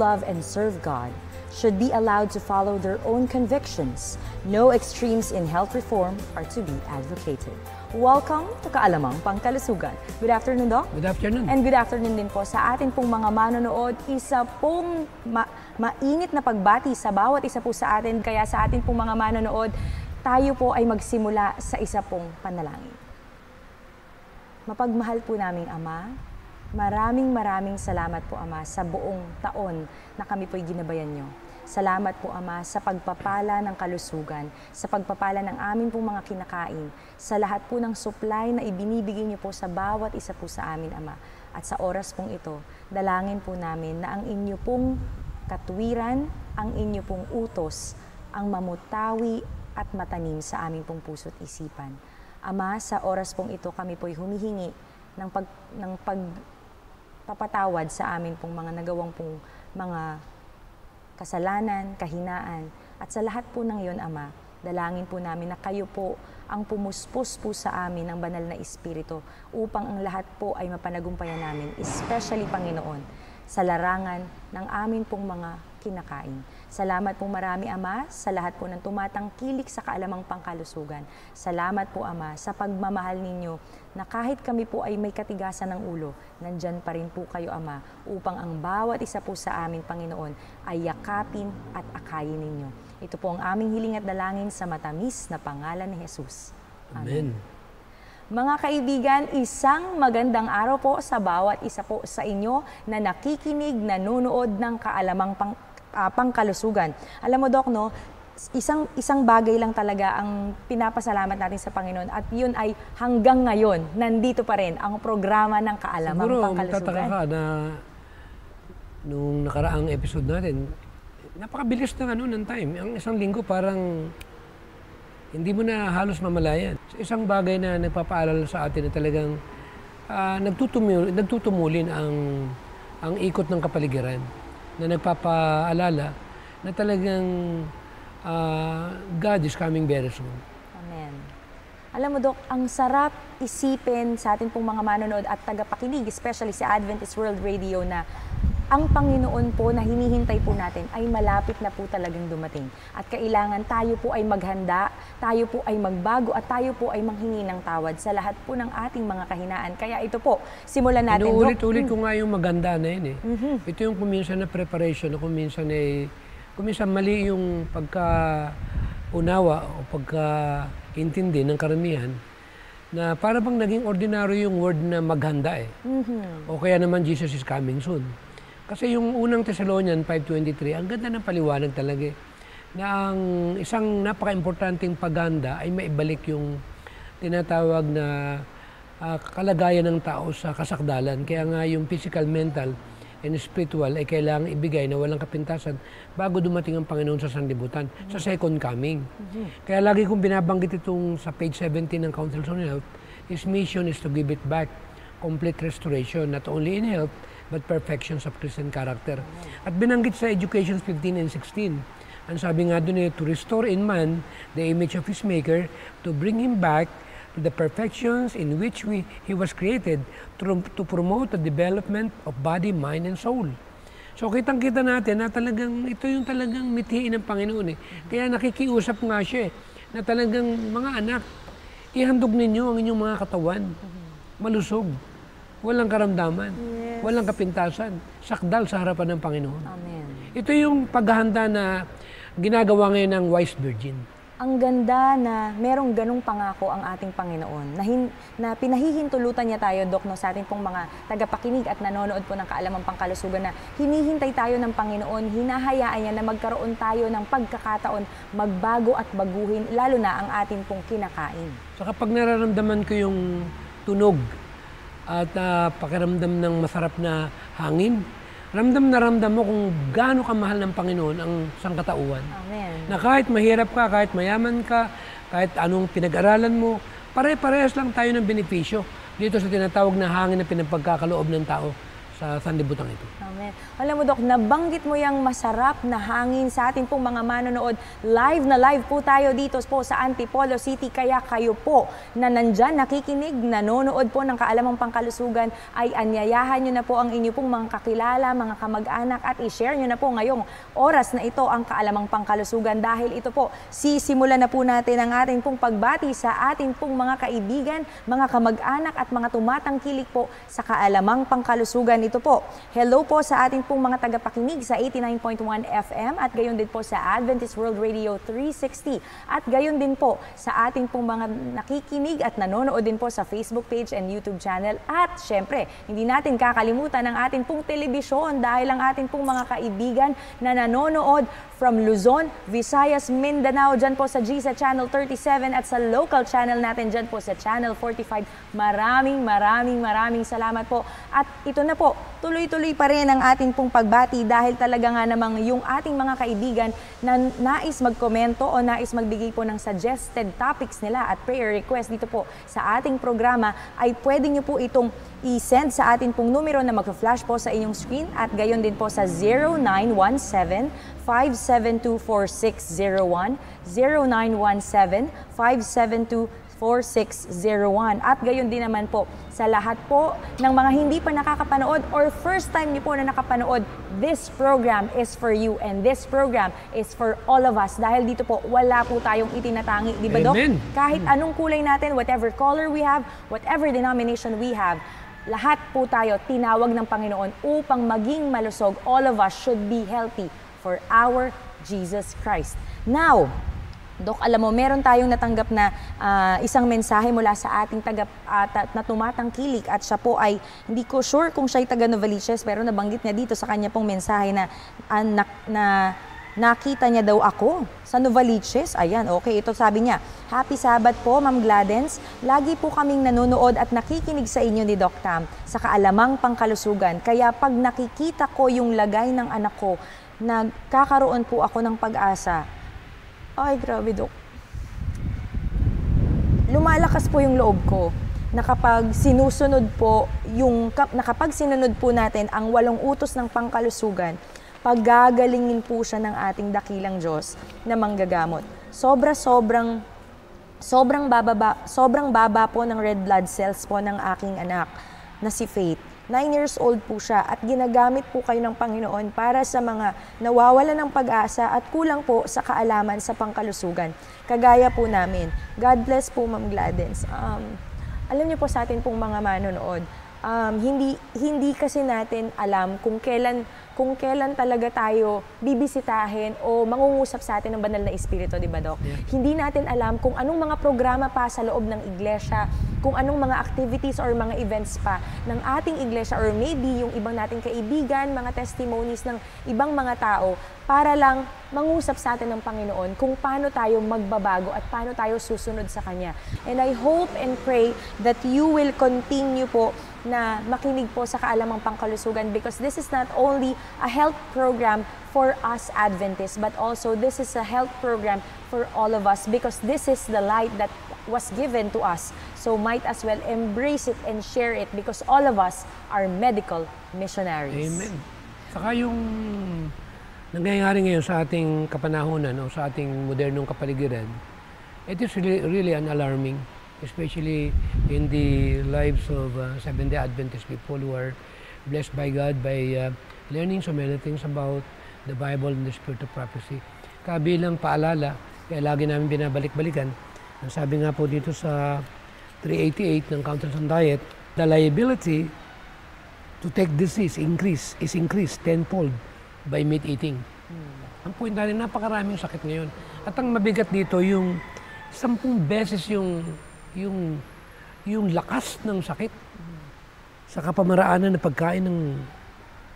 love and serve God should be allowed to follow their own convictions. No extremes in health reform are to be advocated. Welcome to Kaalamang Pangkalusugan. Good afternoon, Doc. Good afternoon. And good afternoon din po sa atin pong mga manonood. Isa pong mainit na pagbati sa bawat isa po sa atin. Kaya sa atin pong mga manonood, tayo po ay magsimula sa isa pong panalangin. Mapagmahal po naming Ama, maraming salamat po Ama sa buong taon na kami po'y ginabayan nyo. Salamat po Ama sa pagpapala ng kalusugan, sa pagpapala ng amin pong mga kinakain, sa lahat po ng supply na ibinibigay niyo po sa bawat isa po sa amin Ama. At sa oras pong ito, dalangin po namin na ang inyo pong katuwiran, ang inyo pong utos, ang mamutawi at matanim sa aming pong puso't isipan. Ama, sa oras pong ito kami po'y humihingi ng pagpapatawad sa amin pong mga nagawang pong mga kasalanan, kahinaan, at sa lahat po ng iyon, Ama, dalangin po namin na kayo po ang pumuspos po sa amin ng banal na Espiritu upang ang lahat po ay mapanagumpayan namin, especially, Panginoon, sa larangan ng amin pong mga kinakain. Salamat po marami, Ama, sa lahat po ng tumatangkilik sa Kaalamang Pangkalusugan. Salamat po, Ama, sa pagmamahal ninyo na kahit kami po ay may katigasan ng ulo, nandyan pa rin po kayo, Ama, upang ang bawat isa po sa amin, Panginoon, ay yakapin at akayin ninyo. Ito po ang aming hiling at dalangin sa matamis na pangalan ni Jesus. Amen. Mga kaibigan, isang magandang araw po sa bawat isa po sa inyo na nakikinig, nanonood ng Kaalamang Pangkalusugan. Alam mo, Doc, no, isang bagay lang talaga ang pinapasalamat natin sa Panginoon at yun ay hanggang ngayon, nandito pa rin ang programa ng Kaalamang Pangkalusugan. Siguro, magtataka ka na nung nakaraang episode natin, napakabilis ng time. Ang isang linggo parang hindi mo na halos mamalayan. Isang bagay na nagpapaalala sa atin na talagang nagtutumulin ang ikot ng kapaligiran, na nagpapaalala na talagang God is coming very soon. Amen. Alam mo, Dok, ang sarap isipin sa atin pong mga manonood at tagapakinig, especially sa Adventist World Radio, na ang Panginoon po na hinihintay po natin ay malapit na po talagang dumating. At kailangan tayo po ay maghanda, tayo po ay magbago, at tayo po ay manghingi ng tawad sa lahat po ng ating mga kahinaan. Kaya ito po, simulan natin. Inuulit-ulit ko nga yung maganda na yun eh. Ito yung kuminsan na preparation, kuminsan mali yung pagka-unawa o pagka-intindi ng karamihan, na para bang naging ordinaryo yung word na maghanda eh. O kaya naman Jesus is coming soon. Kasi yung unang Thessalonian 5:23, ang ganda ng paliwanag talaga eh, na ang isang napaka-importanting paghanda ay maibalik yung tinatawag na kalagayan ng tao sa kasakdalan. Kaya nga yung physical, mental, and spiritual ay kailangang ibigay na walang kapintasan bago dumating ang Panginoon sa sanlibutan, sa second coming. Kaya lagi kong binabanggit itong sa page 17 ng Council on Health, His mission is to give it back, complete restoration, not only in health, but perfections of Christian character. At binanggit sa Education 15 and 16, ang sabi nga doon to restore in man the image of his maker, to bring him back to the perfections in which he was created, to promote the development of body, mind, and soul. So kitang-kita natin na talagang ito yung talagang mithiin ng Panginoon eh. Kaya nakikiusap nga siya eh, na talagang mga anak, ihandog ninyo ang inyong mga katawan, malusog, walang karamdaman, walang kapintasan, sakdal sa harapan ng Panginoon. Amen. Ito yung paghahanda na ginagawa ngayon ng wise virgin. Ang ganda na merong ganong pangako ang ating Panginoon, na pinahihintulutan niya tayo, Dok, no, sa ating pong mga tagapakinig at nanonood po ng Kaalamang Pangkalusugan, na hinihintay tayo ng Panginoon, hinahayaan niya na magkaroon tayo ng pagkakataon, magbago at baguhin, lalo na ang ating pong kinakain. So kapag nararamdaman ko yung tunog at pakiramdam ng masarap na hangin, ramdam mo kung gaano kamahal ng Panginoon ang sangkatauhan. Amen. Na kahit mahirap ka, kahit mayaman ka, kahit anong pinag-aralan mo, pare-parehas lang tayo ng benepisyo dito sa tinatawag na hangin na pinapagkakaloob ng tao sa sanlibutan ito. Amen. Alam mo, Dok, nabanggit mo yung masarap na hangin sa atin pong mga manonood. Live na live po tayo dito po sa Antipolo City. Kaya kayo po na nandyan, nakikinig, nanonood po ng Kaalamang Pangkalusugan, ay anyayahan nyo na po ang inyo pong mga kakilala, mga kamag-anak, at i-share nyo na po ngayong oras na ito ang Kaalamang Pangkalusugan. Dahil ito po, sisimulan na po natin ang ating pong pagbati sa ating pong mga kaibigan, mga kamag-anak at mga tumatangkilik po sa Kaalamang Pangkalusugan. Ito po, hello po sa ating pong mga tagapakinig sa 89.1 FM at gayon din po sa Adventist World Radio 360 at gayon din po sa ating pong mga nakikinig at nanonood din po sa Facebook page and YouTube channel. At syempre, hindi natin kakalimutan ang ating pong telebisyon dahil ang ating pong mga kaibigan na nanonood from Luzon, Visayas, Mindanao, dyan po sa GSA Channel 37 at sa local channel natin dyan po sa Channel 45. Maraming salamat po. At ito na po, tuloy-tuloy pa rin ang ating pong pagbati dahil talaga nga namang yung ating mga kaibigan na nais magkomento o nais magbigay po ng suggested topics nila at prayer request dito po sa ating programa ay pwede nyo po itong i-send sa atin pong numero na mag-flash po sa inyong screen at gayon din po sa 0917-572-4601, 0917-572-4601. At gayon din naman po sa lahat po ng mga hindi pa nakakapanood or first time niyo po na nakapanood, this program is for you and this program is for all of us. Dahil dito po, wala po tayong itinatangi. Di ba, Dok? Kahit anong kulay natin, whatever color we have, whatever denomination we have, lahat po tayo tinawag ng Panginoon upang maging malusog. All of us should be healthy for our Jesus Christ. Now, Dok, alam mo, meron tayong natanggap na isang mensahe mula sa ating na tumatangkilik at siya po ay, hindi ko sure kung siya ay taga Novaliches, pero nabanggit niya dito sa kanya pong mensahe na nakita niya daw ako sa Novaliches. Ayan, okay. Ito sabi niya, Happy Sabbath po, Ma'am Gladens. Lagi po kaming nanonood at nakikinig sa inyo ni Doc Tam sa Kaalamang Pangkalusugan. Kaya pag nakikita ko yung lagay ng anak ko, nagkakaroon po ako ng pag-asa. Ay, grabe, Dok. Lumalakas po yung loob ko na kapag sinunod po natin ang 8 utos ng pangkalusugan, paggagalingin po siya ng ating dakilang Diyos na manggagamot. Sobrang baba po ng red blood cells po ng aking anak na si Faith. 9 years old po siya at ginagamit po kayo ng Panginoon para sa mga nawawala ng pag-asa at kulang po sa kaalaman sa pangkalusugan. Kagaya po namin. God bless po, Ma'am Gladens. Alam niyo po sa atin pong mga manonood, hindi kasi natin alam kung kailan talaga tayo bibisitahin o mangungusap sa atin ng banal na espiritu, di ba, Dok? Yeah. Hindi natin alam kung anong mga programa pa sa loob ng iglesia, kung anong mga activities or mga events pa ng ating iglesia or maybe yung ibang nating kaibigan, mga testimonies ng ibang mga tao para lang mangusap sa atin ng Panginoon kung paano tayo magbabago at paano tayo susunod sa Kanya. And I hope and pray that you will continue po na makinig po sa Kaalamang Pangkalusugan because this is not only a health program for us Adventists, but also this is a health program for all of us because this is the light that was given to us. So might as well embrace it and share it because all of us are medical missionaries. Amen. Saka yung nangyayari ngayon sa ating kapanahunan o sa ating modernong kapaligiran, it is really an alarming, especially in the lives of Seventh-day Adventist people who are blessed by God by learning so many things about the Bible and the spirit of prophecy. Kabilang paalala, kaya lagi namin binabalik-balikan, ang sabi nga po dito sa 388 ng Council on Diet, the liability to take disease is increased tenfold by meat eating. Ang point natin, napakaraming sakit ngayon. At ang mabigat dito, yung 10 beses yung lakas ng sakit sa kapamaraanan na pagkain ng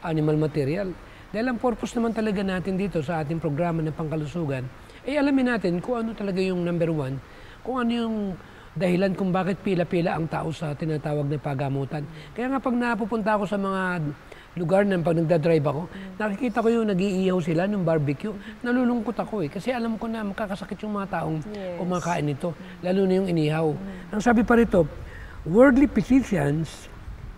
animal material. Dahil ang purpose naman talaga natin dito sa ating programa ng pangkalusugan, ay alamin natin kung ano talaga yung number 1, kung ano yung dahilan kung bakit pila-pila ang tao sa tinatawag na pagamutan. Kaya nga pag napupunta ako sa mga lugar na pag nagdadrive ako, nakikita ko yung nag-iiyaw sila ng barbecue. Nalulungkot ako kasi alam ko na makakasakit yung mga taong kumakain nito, lalo na yung inihaw. Ang sabi pa rito, worldly physicians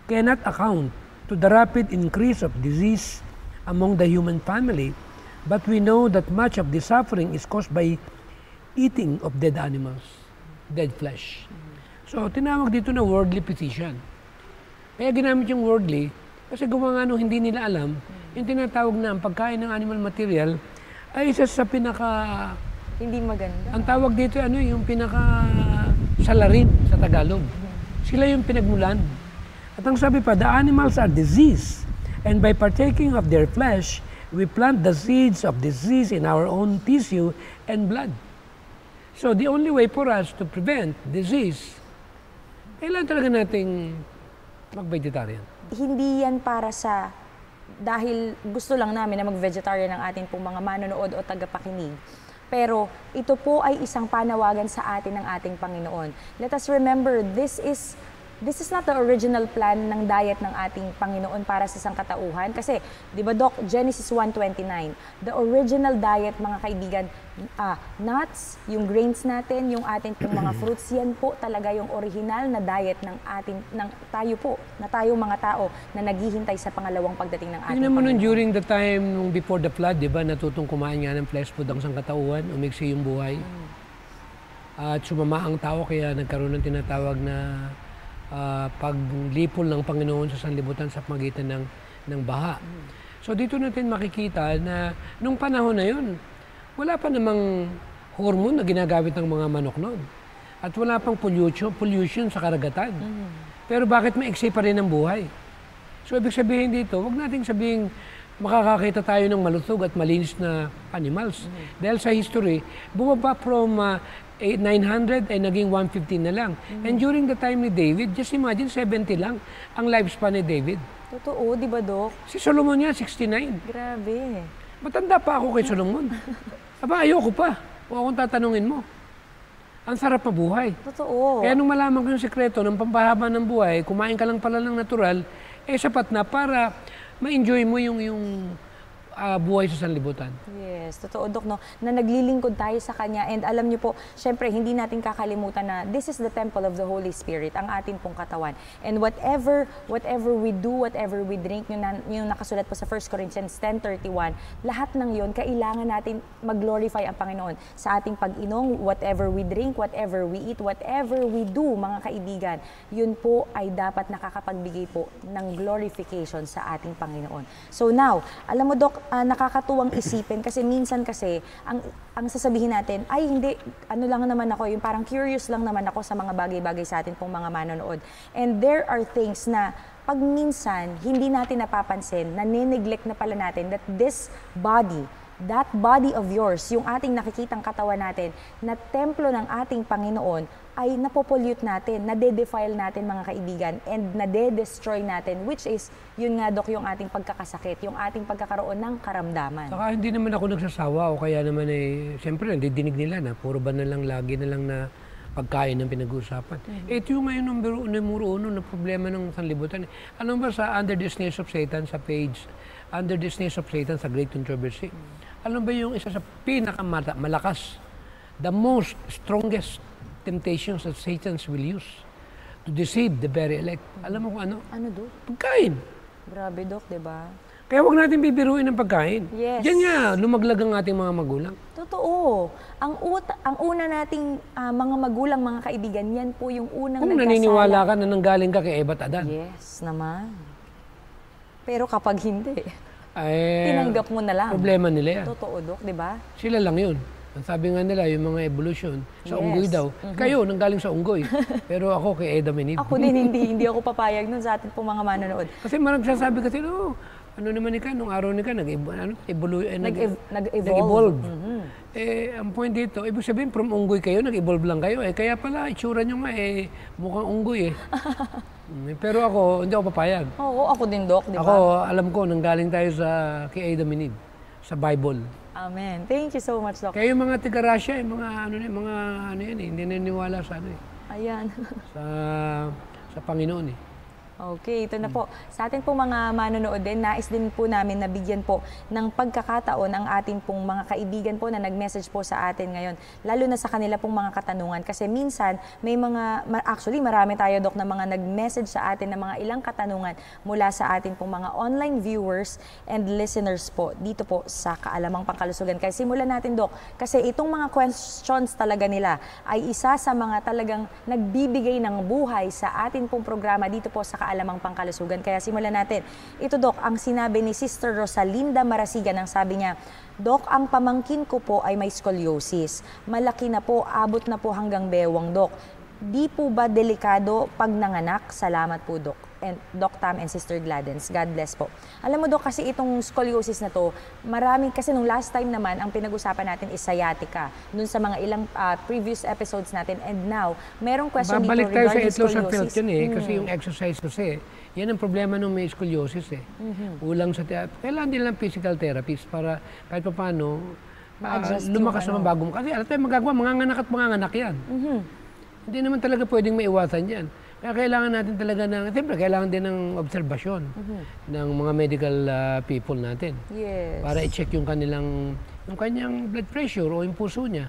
cannot account to the rapid increase of disease among the human family, but we know that much of the suffering is caused by eating of dead animals, dead flesh. So, tinawag dito na worldly physician. Kaya ginamit yung worldly, kasi gawa nga nung hindi nila alam, yung tinatawag na ang pagkain ng animal material ay isa sa pinaka... Hindi maganda. Ang tawag dito, yung pinaka salarin sa Tagalog. Sila yung pinagmulan. At ang sabi pa, the animals are disease, and by partaking of their flesh, we plant the seeds of disease in our own tissue and blood. So the only way for us to prevent disease, kailangan talaga nating mag-vegetarian. Hindi yan para sa, dahil gusto lang namin na mag-vegetarian ang ating pong mga manonood o tagapakinig. Pero ito po ay isang panawagan sa atin ng ating Panginoon. Let us remember, this is not the original plan ng diet ng ating Panginoon para sa sangkatauhan. Kasi, di ba Doc, Genesis 1:29, the original diet, mga kaibigan, nuts, yung grains natin, yung ating pong mga fruits, yan po talaga yung original na diet ng ating, tayo mga tao na naghihintay sa pangalawang pagdating ng ating Tingnan mo nun Panginoon. during the time nung before the flood, di ba, natutong kumain nga ng flesh food ang sangkatauhan, umiksi yung buhay. At sumama ang tao, kaya nagkaroon ng tinatawag na paglipol ng Panginoon sa sanlibutan sa pagitan ng baha. So dito natin makikita na nung panahon na yun, wala pa namang hormone na ginagamit ng mga manok noon. At wala pang pollution sa karagatan. Pero bakit maiksi pa rin ang buhay? So ibig sabihin dito, wag nating sabihin makakakita tayo ng malusog at malinis na animals. Dahil sa history, bumaba from 900 ay naging 115 na lang. And during the time ni David, just imagine 70 lang ang lifespan ni David. Totoo, di ba Doc? Si Solomon niya, 69. Grabe. Matanda pa ako kay Solomon. Aba, ayoko pa. O akong tatanungin mo. Ang sarap mabuhay. Totoo. Kaya nung malaman ko yung sekreto ng pampahaba ng buhay, kumain ka lang pala ng natural, sapat na para ma-enjoy mo yung buhay sa sanlibutan. Yes, totoo Dok, no? Na naglilingkod tayo sa Kanya. And alam niyo po, syempre, hindi natin kakalimutan na this is the temple of the Holy Spirit, ang ating pong katawan. And whatever we do, whatever we drink, yung nakasulat po sa 1 Corinthians 10:31, lahat ng yun, kailangan natin mag-glorify ang Panginoon. Sa ating pag-inom, whatever we drink, whatever we eat, whatever we do, mga kaibigan, yun po ay dapat nakakapagbigay po ng glorification sa ating Panginoon. So now, alam mo Dok, nakakatuwang isipin kasi minsan kasi ang sasabihin natin ay hindi, ano lang naman ako, yung parang curious lang naman ako sa mga bagay-bagay sa atin pong mga manonood. And there are things na pag minsan hindi natin napapansin, nane-neglect na pala natin that this body, that body of yours, yung ating nakikitang katawan natin, na templo ng ating Panginoon, ay napopollute natin, nade-defile natin mga kaibigan, and nade-destroy natin, which is, yun nga Dok, yung ating pagkakasakit, yung ating pagkakaroon ng karamdaman. Saka hindi naman ako nagsasawa o kaya naman siyempre, nandidinig nila na puro ba na lang, lagi na lang na pagkain ng pinag-uusapan. Ito yung ngayon numero uno na problema ng sanlibutan. Alam ba sa Under the Snares of Satan sa page, Under the Snares of Satan sa Great Controversy, alam ba yung isa sa pinakamalakas, the most strongest temptations that Satan will use to deceive the very elect. Alam mo kung ano? Ano Dok? Pagkain. Grabe Dok, diba? Kaya huwag natin bibiruin ng pagkain. Yes. Yan nga, lumaglag ang ating mga magulang. Totoo. Ang una nating mga magulang, mga kaibigan, yan po yung unang Kung nagkasala. naniniwala ka na nanggaling ka kay Eva at Adan. Yes naman. Pero kapag hindi, ay, tinanggap mo na lang. Problema nila yan. Totoo Dok, diba? Sila lang yun. Ang sabi nga nila, yung mga evolution, sa Yes. unggoy daw. Kayo, nanggaling sa unggoy. Pero ako kay Adam and Eve. Ako din, hindi ako papayag nun sa atin pong mga manonood. Kasi marang sasabi kasi, no, ano naman ika, nung araw nika, nag-evolve. Ang point dito, ibig sabihin, from unggoy kayo, nag-evolve lang kayo. Kaya pala, itsura nyo nga, mukhang unggoy Pero ako, hindi ako papayag. Oo, ako din Dok, di ba? Ako, alam ko, nanggaling tayo kay Adam and Eve, sa Bible. Amen. Thank you so much, Dok. Kaya yung mga taga-Russia, mga yan hindi naniniwala sa Ayan. sa Panginoon Okay, ito na po. Sa atin pong mga manonood din, nais din po namin na bigyan po ng pagkakataon ang ating pong mga kaibigan po na nag-message po sa atin ngayon. Lalo na sa kanila pong mga katanungan. Kasi minsan, may actually marami tayo, Dok, na mga nag-message sa atin ng mga ilang katanungan mula sa atin pong mga online viewers and listeners po dito po sa Kaalamang Pangkalusugan. Kaya simulan natin, Dok. Kasi itong mga questions talaga nila ay isa sa mga talagang nagbibigay ng buhay sa atin pong programa dito po sa Kaalamang Pangkalusugan. Kaya simulan natin. Ito, Dok, ang sinabi ni Sister Rosalinda Marasigan, ang sabi niya, Dok, ang pamangkin ko po ay may scoliosis. Malaki na po, abot na po hanggang bewang, Dok. Di po ba delikado pag nanganak? Salamat po, Dok. And Doc Tam and Sister Gladens. God bless po. Alam mo, Dok, kasi itong scoliosis na to, maraming, kasi nung last time naman, ang pinag-usapan natin is sciatica. Dun sa mga ilang previous episodes natin. And now, merong question dito Babalik tayo sa regarding Eatlos and scoliosis. Felt yun kasi yung exercise kasi, yan ang problema nung may scoliosis Ulang sa, kailangan din lang physical therapist para kahit pa paano, Ma-adjust lumakas naman bagong. Kasi alam tayo magagawa, manganganak yan. Hindi naman talaga pwedeng maiwasan yan. Kaya kailangan natin talaga siyempre kailangan din ng obserbasyon ng mga medical people natin. Yes. Para i-check yung kanyang blood pressure o yung puso niya.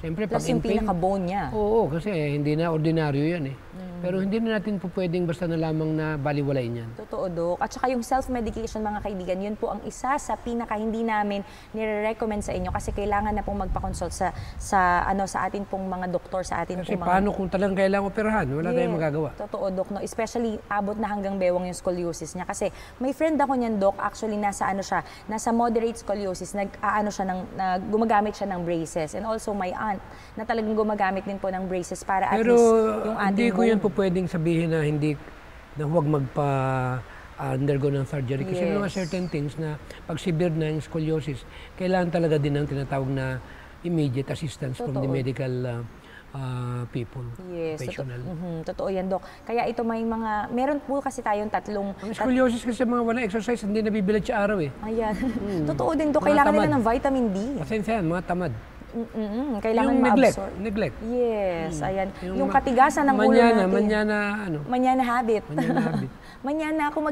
Siyempre, Plus yung pinaka-bone niya. Oo, kasi hindi na ordinaryo yan Pero hindi na natin po pwedeng basta na lamang na baliwalain yan. Totoo, Dok. At saka yung self-medication, mga kaibigan, yun po ang isa sa pinaka hindi namin nire-recommend sa inyo kasi kailangan na pong magpa-consult sa atin pong mga doktor, sa atin Kasi pong mga... paano kung talagang kailangan operahan? Wala tayong magagawa. Totoo, Dok. No? Especially abot na hanggang bewang yung scoliosis niya. Kasi may friend ako niyan, Dok, actually nasa moderate scoliosis, gumagamit siya ng braces. And also my aunt na talagang gumagamit din po ng braces para at least yung ating hindi ko yan po pwedeng sabihin na huwag undergo ng surgery. Kasi may mga certain things na pag severe na yung scoliosis, kailangan talaga din ng tinatawag na immediate assistance from the medical people, professional. Totoo yan, Dok. Kaya ito meron po kasi tayong tatlong... Ang scoliosis kasi mga walang exercise, hindi nabibilad sa araw Ayan. Totoo din, Dok. Kailangan nila ng vitamin D. Pasensya yan, mga tamad. Kailangan yung ma-absorb. Yes, ayan. Yung katigasan ng ulo natin. Manyana habit. Manyana ako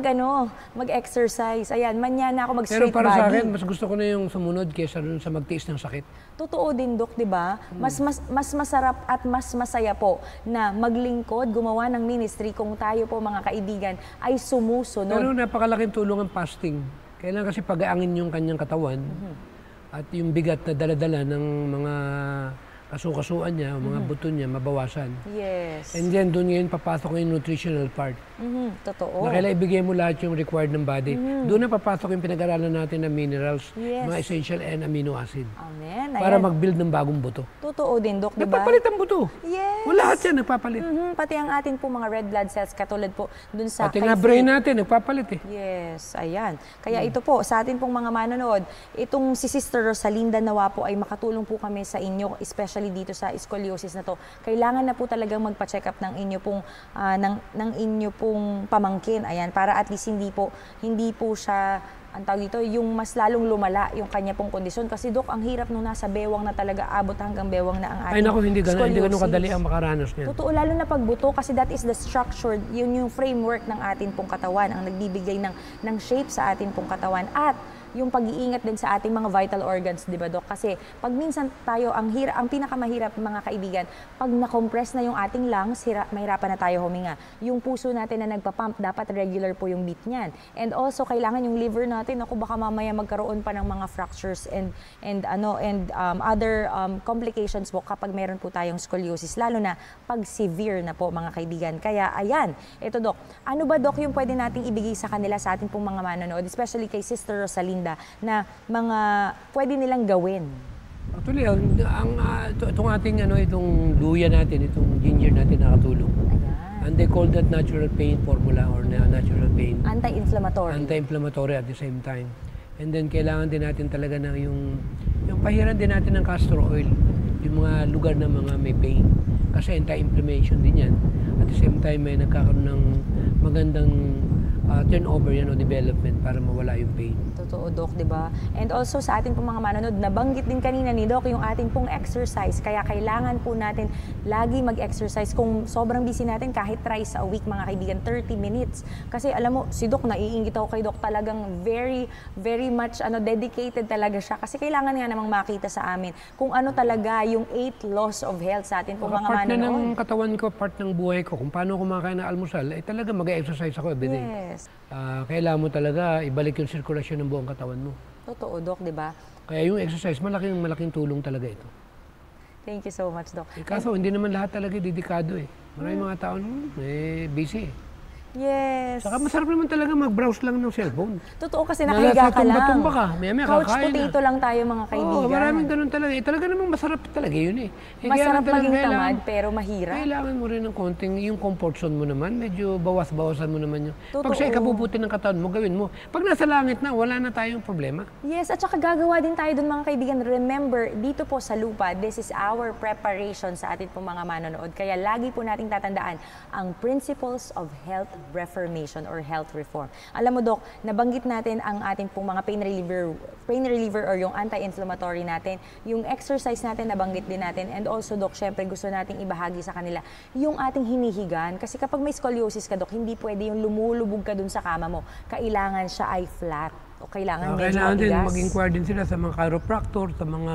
mag-exercise. Ayan, manyana ako mag-straight body. Pero para sa akin, mas gusto ko na yung sumunod kaysa dun sa magtiis ng sakit. Totoo din, Dok, di ba? Mas masarap at mas masaya po na maglingkod, gumawa ng ministry kung tayo po, mga kaibigan, ay sumusunod. Pero napakalaking tulong ang fasting. Kailangan kasi pag-aangin yung kanyang katawan. At yung bigat na dala-dala ng mga kasukasuan niya, mga buto niya, mabawasan. Yes. And then, doon ngayon papasok yung nutritional part. Totoo. Na kailangan ibigay mo lahat yung required ng body. Doon na papasok yung pinag-aralan natin ng minerals, mga essential and amino acid. Amen. Para mag-build ng bagong buto. Totoo din, Dok, di ba? Nagpapalit ang buto. Yes. Lahat yan, nagpapalit. Pati ang atin po mga red blood cells, katulad po dun sa... Pati nga brain natin, nagpapalit Yes, ayan. Kaya ito po, sa atin pong mga manonood, itong si Sister Rosalinda nawa po ay makatulong po kami sa inyo, especially dito sa scoliosis na to. Kailangan na po talagang magpa-check up ng inyo pong ng inyo pong pamangkin. Ayan, para at least hindi po siya ang tawag dito, yung mas lalong lumala yung kanya pong kondisyon. Kasi, Dok, ang hirap nung nasa bewang na talaga, abot hanggang bewang na ang ating Ay naku, hindi ganun kadali ang makaranas niyan. Totoo, lalo na pagbuto, kasi that is the structure, yun yung framework ng atin pong katawan, ang nagbibigay ng shape sa atin pong katawan. At yung pag-iingat din sa ating mga vital organs, di ba, Dok? Kasi pag minsan tayo, ang pinakamahirap, mga kaibigan, pag na-compress na yung ating lungs, mahirapan na tayo huminga. Yung puso natin na nagpa-pump, dapat regular po yung beat niyan. And also, kailangan yung liver natin, baka mamaya magkaroon pa ng mga fractures and other complications po kapag meron po tayong scoliosis, lalo na pag severe na po, mga kaibigan. Kaya, ayan, ito, Dok. Ano ba, Dok, yung pwede nating ibigay sa kanila, sa ating pong mga manonood, especially kay Sister Rosalinda, na mga pwede nilang gawin? Actually, itong ating itong luya natin, itong ginger natin nakatulong. Ayan. And they call that natural pain formula or natural pain. Anti-inflammatory. Anti-inflammatory at the same time. And then kailangan din natin talaga na yung pahiran din natin ng castor oil, yung mga lugar na mga may pain. Kasi anti-inflammation din yan. At the same time, may nagkakaroon ng magandang turnover yan o development para mawala yung pain. Totoo, Doc, di ba? And also sa ating pong mga manonood, nabanggit din kanina ni Doc yung ating pong exercise. Kaya kailangan po natin lagi mag-exercise. Kung sobrang busy natin, kahit thrice a week, mga kaibigan, 30 minutes. Kasi alam mo, si Doc, naiingit ako kay Doc, talagang very, very much dedicated talaga siya. Kasi kailangan nga namang makita sa amin kung ano talaga yung 8 laws of health sa atin pong mga Part na manonood. ng katawan ko, part ng buhay ko, kung paano kumakain ng almusal, talaga mag-exercise ako everyday. Yes. Kailangan mo talaga ibalik yung sirkulasyon ng buong katawan mo. Totoo, Doc, di ba? Kaya yung exercise, malaking tulong talaga ito. Thank you so much, Doc. Kaso hindi naman lahat talaga dedikado Maraming mga tao busy Yes. Saka masarap naman talaga mag-browse lang ng cellphone. Totoo kasi nakahiga ka lang. Tumba-tumba ka, maya Couch kakain potato lang tayo mga kaibigan. Oo, maraming ganun talaga. Talaga namang masarap talaga yun Masarap maging tamad pero mahirap. Kailangan mo rin ng konting, yung comfort zone mo naman, medyo bawas-bawasan mo naman yun. Totoo. Pag sa ikabubuti ng katawan mo, gawin mo. Pag nasa langit na, wala na tayong problema. Yes, at saka gagawa din tayo dun mga kaibigan. Remember, dito po sa lupa, this is our preparation sa atin pong mga manonood. Kaya lagi po nating tatandaan ang principles of health reformation or health reform. Alam mo, Doc, nabanggit natin ang ating pong mga pain reliever or yung anti-inflammatory natin. Yung exercise natin, nabanggit din natin. And also, Doc, syempre gusto nating ibahagi sa kanila yung ating hinihigan. Kasi kapag may scoliosis ka, Doc, hindi pwede yung lumulubog ka dun sa kama mo. Kailangan siya ay flat. O kailangan medyo kailangan din matigas. mag-inquire din sila sa mga chiropractor, sa mga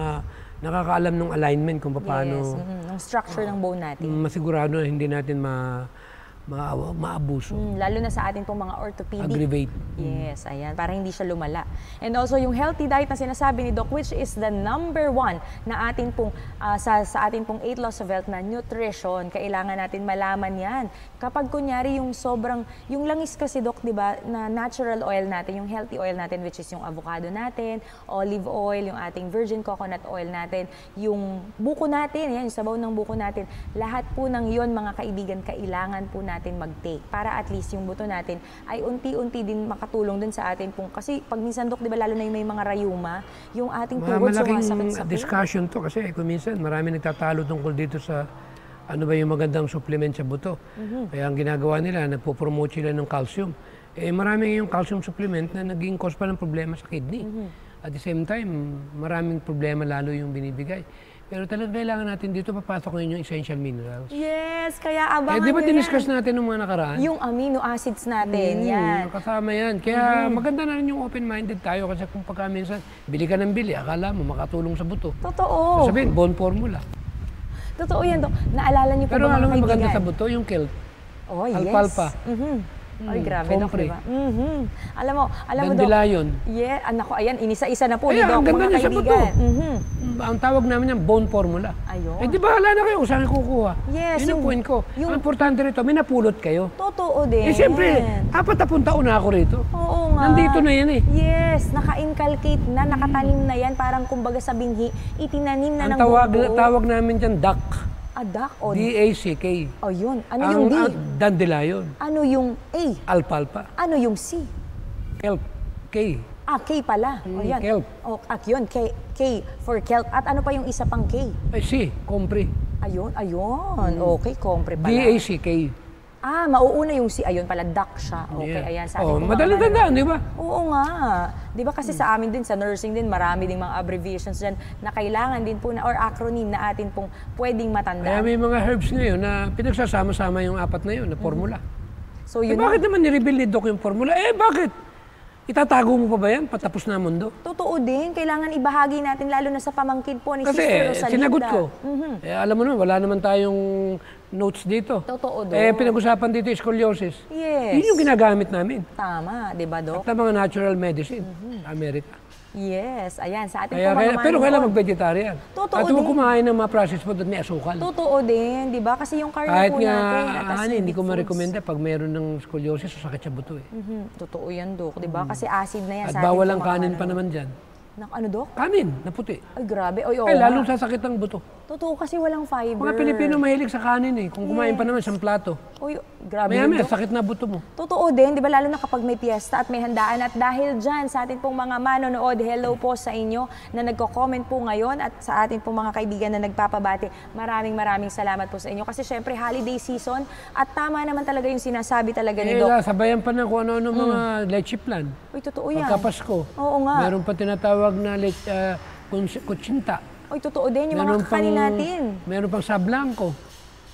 nakakaalam ng alignment kung paano ng structure ng bone natin. masigurado na hindi natin maabuso. Lalo na sa atin pong mga orthopedic. Aggravate. Yes, ayan, para hindi siya lumala. And also yung healthy diet na sinasabi ni Doc, which is the number 1 na atin pong, sa atin pong 8 laws of health na nutrition. Kailangan natin malaman yan. Kapag kunyari yung yung langis kasi, Doc, di ba, na natural oil natin, yung healthy oil natin, which is yung avocado natin, olive oil, yung ating virgin coconut oil natin, yung buko natin, yan, yung sabaw ng buko natin, lahat po ng yon mga kaibigan, kailangan po natin mag-take para at least yung buto natin ay unti-unti din makatulong dun sa atin pong, kasi pag minsan, Doc, di ba, lalo na yung may mga rayuma, yung ating tuhod sumasakit sa discussion to kasi kung minsan marami nagtatalo tungkol dito sa ano ba yung magandang supplement sa buto. Kaya ang ginagawa nila, nagpo-promote sila ng calcium. Marami yung calcium supplement na naging cause pa ng problema sa kidney. At the same time, maraming problema lalo yung binibigay. Pero talagang kailangan natin dito papasok ngayon yung essential minerals. Yes, kaya abangan di ba nyo diniscuss natin nung mga nakaraan? yung amino acids natin, yan. Kasama yan. Kaya maganda na rin yung open-minded tayo kasi kung pagka minsan, bili ka ng bili, akala mo makatulong sa buto. Totoo. Sabihin, bone formula. Totoo yan, Doc. Naalala niyo po Pero ba mga alam mo kaibigan? maganda sa buto, yung kelp. Oh, yes. Alfalfa. Ay, grabe, Doc, Compre. diba? Alam mo, Doc. Dandelion. Yeah, anak ko, ayan, inisa-isa na po ni Kaya, Doc, ang ganda mga niya sa buto. kaibigan. Ang tawag namin yan, bone formula. Ayun. Di ba, hala na kayo kung saan kukuha? Yes, Yun ang point ko. yung- Ang importante rito, may napulot kayo. Totoo din. Siyempre, 40 taon na ako rito. Oo nga. Nandito na yan Yes, naka-inculcate na, nakatanim na yan, parang kumbaga sa binhi, itinanim na Ang ng buo. tawag namin dyan, duck. Adak o D-A-C-K. Oh, yun. Ano yung D? Dandelion. Ano yung A? Alfalfa. Ano yung C? Kelp. K. K pala. O yan. kelp. O, yun. K for kelp. At ano pa yung isa pang K? Ay, C. Compre. Ayun. Okay, compre pala. D-A-C-K. Mauuna yung C. Ayun pala, duck siya. Okay, ayan. Sa atin po, madaling mga tandaan, di ba? Oo nga. Di ba kasi sa amin din, sa nursing din, marami ding mga abbreviations dyan na kailangan din po na, or acronym na atin pong pwedeng Kaya matandaan. may mga herbs ngayon na pinagsasama-sama yung 4 na yun na formula. So yun Bakit naman ni-reveal ni Doc yung formula? Bakit? Itatago mo pa ba yan? Patapos na ang mundo? Totoo din, kailangan ibahagi natin lalo na sa pamangkin po ni Kasi Sister Rosalinda. sinagot ko. Alam mo naman, wala naman tayong notes dito. Totoo, Doc. Pinag-usapan dito yung scoliosis. Yes. Yun yung ginagamit namin. Tama, di ba, Doc? At mga natural medicine sa Amerika. Yes, ayan, sa ating po mga Pero kailan manonood. mag-vegetarian. Totoo At huwag din. kumain ng mga processed food at may asukal. Totoo din, di ba? Kasi yung carne Kahit po nga, natin, at acidic hindi ko foods. ma-recommenda pag mayroon ng scoliosis o sakit sa buto eh. Totoo yan, Doc, di ba? Kasi acid na yan At sa ating bawal po ang mga kanin pa manonood. naman dyan. Ano, Doc? Kanin na puti. Ay, grabe. Oy, oo Ay, nga. lalong sasakit ang buto. Totoo kasi walang fiber. Mga Pilipino mahilig sa kanin eh. Kung kumain pa naman isang plato. Uy, grabe Maya-maya, Dok. sakit na buto mo. Totoo din, di ba? Lalo na kapag may piyesta at may handaan. At dahil dyan, sa atin pong mga manonood, hello po sa inyo na nagko-comment po ngayon at sa atin pong mga kaibigan na nagpapabati. Maraming salamat po sa inyo. Kasi syempre, holiday season at tama naman talaga yung sinasabi talaga ni Doc. Sabayan pa na kung ano-ano mga leche plan. Uy, totoo yan. Pagkapasko. Oo nga. Meron pa tinatawag na kutsinta. Uy, totoo din, yung mga kakanin natin. Meron pang sablangko.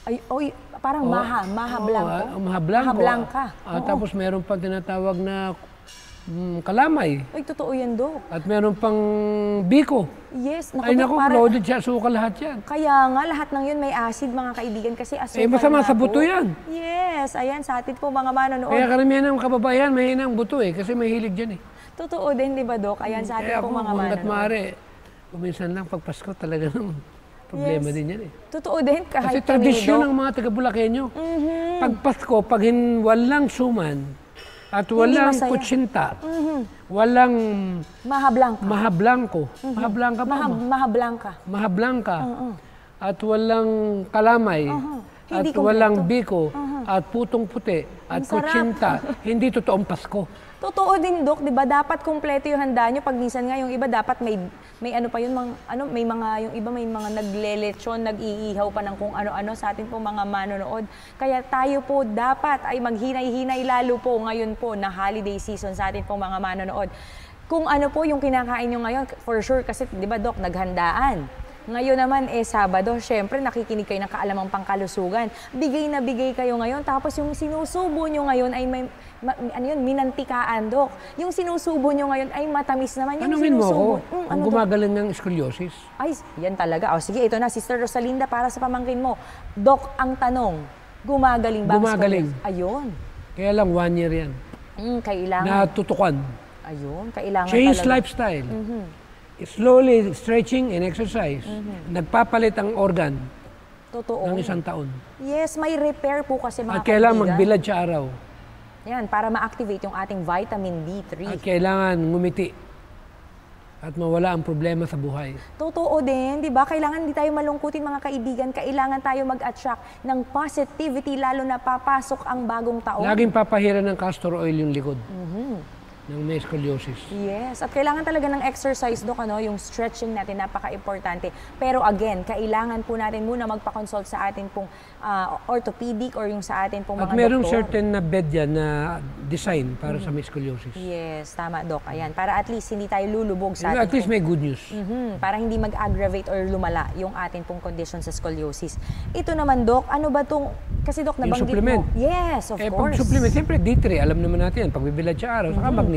Ay, oy, parang maha blanco. Maha blanco. Maha blanca. Tapos meron pang tinatawag na kalamay. Uy, totoo yan, Dok. At meron pang biko. Yes. Ay naku, loaded siya, suka lahat yan. Kaya nga, lahat ng yun may acid, mga kaibigan, kasi asukal masama sa po. buto yan. Yes, ayan, sa atin po mga manonood. Kaya karamihan ng kababayan, mahina ang buto eh, kasi mahilig dyan eh. Totoo din, di ba, Dok? Ayan, sa atin po mga hanggat manonood. maaari, kuminsan lang pag Pasko talaga naman. Problema din yan eh. Totoo din, Kasi kahit tradisyon ng mga taga-Bulakenyo. Pag Pasko, pag walang suman, at walang kutsinta, walang mahablangko. Mahablangka pa ba? Mahablangka. At walang kalamay. At walang biko. At putong puti. At kutsinta. Hindi totoong Pasko. Totoo din, Dok, 'di ba? Dapat kumpleto yung handa nyo. Pag minsan nga yung iba dapat may ano pa yun, may mga yung iba may mga naglelechon, nag-iihaw pa ng kung ano-ano sa atin po mga manonood. Kaya tayo po dapat ay maghinay-hinay lalo po ngayon po na holiday season sa atin po mga manonood. Kung ano po yung kinakain nyo ngayon, for sure kasi 'di ba, Dok, naghandaan. Ngayon naman, Sabado, syempre nakikinig kayo ng kaalamang pangkalusugan. Bigay na bigay kayo ngayon, tapos yung sinusubo nyo ngayon ay minantikaan, Dok. Yung sinusubo nyo ngayon ay matamis naman. Yung Tanungin mo ako, ano, gumagaling ng scoliosis? Ay, yan talaga. O sige, ito na, Sister Rosalinda, para sa pamangkin mo. Dok, ang tanong, gumagaling ba ang Gumagaling. scoliosis? Ayun. Kaya lang 1 year yan. Kailangan. Natutukan. Ayun, kailangan Change talaga. lifestyle. Slowly stretching and exercise. Nagpapalit ang organ Totoo. ng isang taon. Yes, may repair po kasi mga At kailangan kaibigan. magbilad sa araw. Yan, para ma-activate yung ating vitamin D3. At kailangan ngumiti. At mawala ang problema sa buhay. Totoo din, di ba? Kailangan hindi tayo malungkutin, mga kaibigan. Kailangan tayo mag-attract ng positivity, lalo na papasok ang bagong taon. Laging papahiran ng castor oil yung likod. Ng may scoliosis. Yes, at kailangan talaga ng exercise, Dok, yung stretching natin, napaka-importante. Pero again, kailangan po natin muna magpa-consult sa atin pong orthopedic or yung sa atin pong mga At merong doktor. certain na bed yan na design para sa may scoliosis. Yes, tama, Dok. Ayan, para at least hindi tayo lulubog sa atin. At least may good news. Para hindi mag-aggravate or lumala yung atin pong condition sa scoliosis. Ito naman, Dok, ano ba itong, kasi Dok, Yung nabanggit supplement. mo. Yes, of Pag course. supplement, siyempre D3, alam naman natin yan, pagbibilad sa araw, saka magnesium.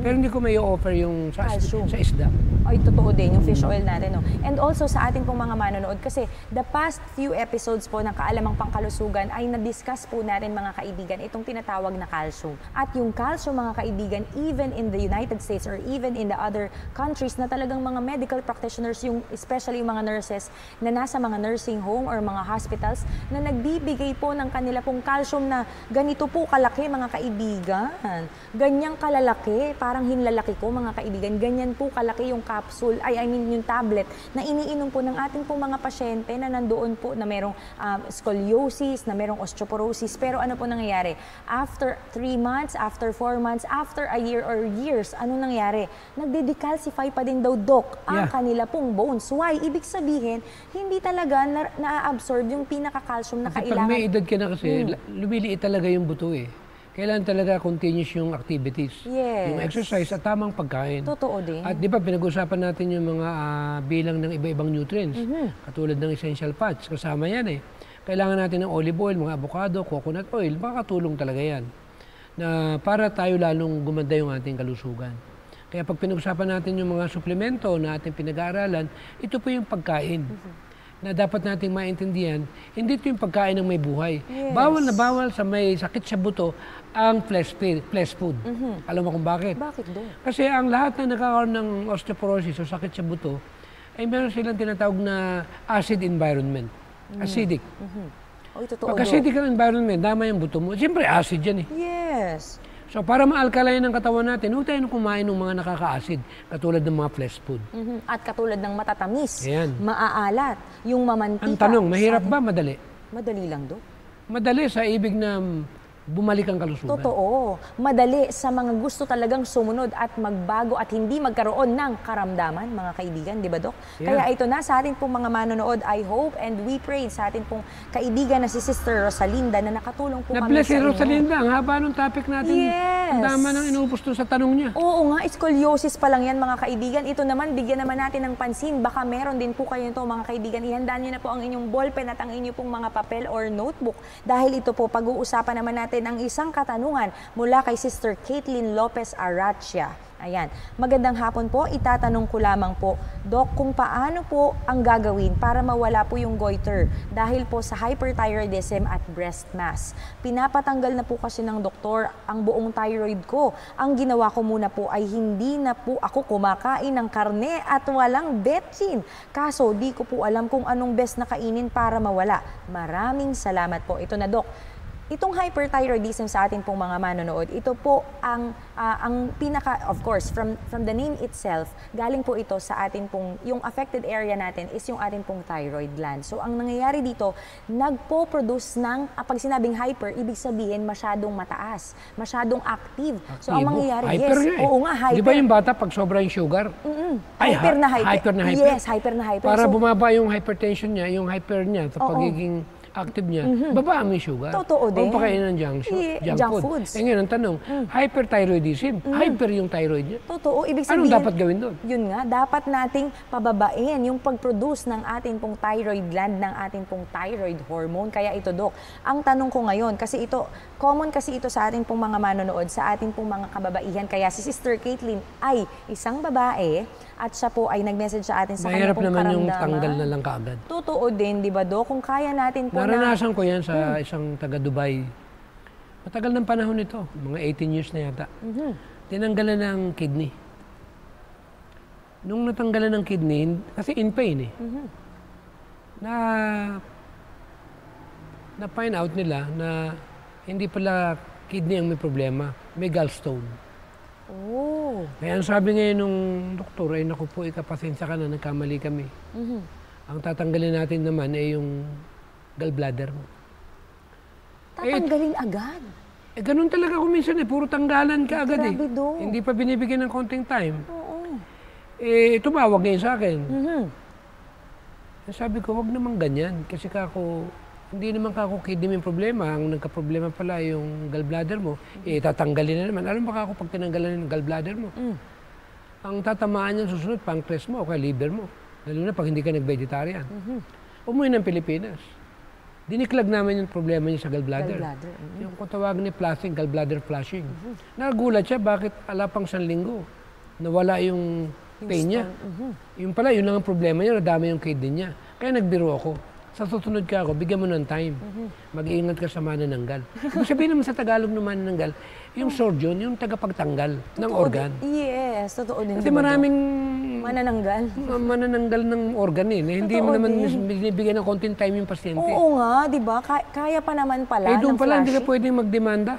Pero hindi ko may offer yung sa isda. Ay, totoo din, yung fish oil natin. No? And also sa ating pong mga manonood, kasi the past few episodes po ng Kaalamang Pangkalusugan ay na-discuss po natin, mga kaibigan, itong tinatawag na calcium. At yung calcium, mga kaibigan, even in the United States or even in the other countries na talagang mga medical practitioners, yung, especially yung mga nurses na nasa mga nursing home or mga hospitals, na nagbibigay po ng kanila pong calcium na ganito po kalaki, mga kaibigan. Ganyang kalalaki, parang hinlalaki ko, mga kaibigan, ganyan po kalaki yung capsule, yung tablet na iniinom po ng ating po mga pasyente na nandoon po na merong scoliosis, na merong osteoporosis. Pero ano po nangyayari? After 3 months, after 4 months, after a year or years, ano nangyayari? Nagde-decalcify pa din daw, Dok, ang kanila pong bones. Why? Ibig sabihin, hindi talaga na-absorb yung pinaka-calcium na Kasi kailangan. pag may edad ka na kasi, lumiliit talaga yung buto eh. Kailangan talaga continuous yung activities. Yes. Yung exercise at tamang pagkain. Totoo din. At di ba pinag-usapan natin yung mga bilang ng iba-ibang nutrients. Katulad ng essential fats, kasama yan eh. Kailangan natin ng olive oil, mga avocado, coconut oil. Makakatulong talaga yan. Na para tayo lalong gumanda yung ating kalusugan. Kaya pag pinag-usapan natin yung mga suplemento na ating pinag-aaralan, ito po yung pagkain. Na dapat nating maintindihan, hindi ito yung pagkain ng may buhay. Yes. Bawal na bawal sa may sakit sa buto ang flesh food. Alam mo kung bakit? Bakit, Dok? Kasi ang lahat na nagkakaroon ng osteoporosis o sakit sa buto, ay meron silang tinatawag na acid environment. Acidic. Oy, totoo, Pag Dok. acidic ang environment, dama yung buto mo. Siyempre acid yan eh. Yes. So para ma-alkaline ang katawan natin, huwag tayo kumain ng mga nakaka-acid, katulad ng mga flesh food. At katulad ng matatamis, Ayan. maaalat, yung mamantika. Ang tanong, mahirap ba, madali? Madali lang, Dok. Madali sa ibig na bumalik ang kalusugan. Totoo. Madali sa mga gusto talagang sumunod at magbago at hindi magkaroon ng karamdaman, mga kaibigan, di ba, Dok? Yeah. Kaya ito na sa ating pong mga manonood, I hope and we pray sa ating pong kaibigan na si Sister Rosalinda na nakatulong po kami Na-bless sa si inyo. Rosalinda. Ang haba ng topic natin. Yes. Ang dama ng inupos doon sa tanong niya. Oo nga, scoliosis pa lang yan, mga kaibigan. Ito naman, bigyan naman natin ng pansin. Baka meron din po kayo nito, mga kaibigan. Ihandaan nyo na po ang inyong ballpen at ang inyong pong mga papel or notebook. Dahil ito po, pag-uusapan naman natin ang isang katanungan mula kay Sister Caitlin Lopez Aracia. Ayan. Magandang hapon po. Itatanong ko lamang po, Dok, kung paano po ang gagawin para mawala po yung goiter dahil po sa hyperthyroidism at breast mass. Pinapatanggal na po kasi ng doktor ang buong thyroid ko. Ang ginawa ko muna po ay hindi na po ako kumakain ng karne at walang betchin. Kaso di ko po alam kung anong best na kainin para mawala. Maraming salamat po. Ito na, Dok. Itong hyperthyroidism sa atin pong mga manonood, ito po ang pinaka, of course, from the name itself, galing po ito sa atin pong, yung affected area natin is yung atin pong thyroid gland. So, ang nangyayari dito, nagpo-produce ng, pag sinabing hyper, ibig sabihin masyadong mataas, masyadong active. So, ang mangyayari, hyper yes, nga eh. oo nga, hyper. Di ba yung bata pag sobra yung sugar? Hyper na hyper. Hyper na hyper? Yes, hyper na hyper. Para So, bumaba yung hypertension niya, yung hyper niya, sa pagiging active niya, babaan mo yung sugar. Totoo din. O pakainin ng junk foods. Eh ngayon, ang tanong, hyperthyroidism, hyper yung thyroid niya. Totoo, ibig sabihin, Anong dapat gawin doon? Yun nga, dapat nating pababain yung pag-produce ng ating pong thyroid gland, ng ating pong thyroid hormone. Kaya ito, Dok, ang tanong ko ngayon, kasi ito, common kasi ito sa ating pong mga manonood, sa ating pong mga kababaihan. Kaya si Sister Caitlin ay isang babae at siya po ay nag-message sa atin sa kanya Mahirap pong naman karamdaman. yung tanggal na lang kaagad. Totoo din, di ba, Dok? Kung kaya natin po Naranasan ko yan sa isang taga-Dubai. Matagal ng panahon ito, mga 18 years na yata. Tinanggalan ng kidney. Nung natanggalan ng kidney, kasi in pain eh, na find out nila na hindi pala kidney ang may problema, may gallstone. Oh. Kaya ang sabi ngayon nung doktor, ay naku po, ikapasensya ka na, nagkamali kami. Ang tatanggalin natin naman ay yung gallbladder mo. Tatanggalin agad. Eh, ganun talaga kung minsan eh, puro tanggalan ka agad eh. Grabe, Dok. Hindi pa binibigyan ng konting time. Oo. Eh, tumawag ngayon sa akin. Sabi ko, wag naman ganyan. Kasi hindi naman kidney yung problema. Ang nagka-problema pala yung gallbladder mo. Eh, tatanggalin na naman. Alam ba pag tinanggalan yung gallbladder mo? Ang tatamaan niyan susunod, pancreas mo o kaya liver mo. Lalo na pag hindi ka nag-vegetarian. Umuwi ng Pilipinas. Diniklag namin yung problema niya sa gallbladder. Yung kung tawag ni flushing, gallbladder flushing. Nagulat siya, bakit ala pang 1 linggo? Nawala yung pain niya. Yung pala, yun lang ang problema niya, nadami yung kidney niya. Kaya nagbiro ako. Sa susunod ka ako, bigyan mo ng time. Mag-iingat ka sa manananggal. Ibig sabihin naman sa Tagalog ng manananggal, yung surgeon, yung tagapagtanggal ng organ. Yes, totoo din. Kasi maraming manananggal ng organ eh. Hindi mo naman binibigyan ng konting time yung pasyente. Oo nga, di ba? Kaya pa naman pala Eh doon ng pala, hindi ka flashing. pwedeng magdemanda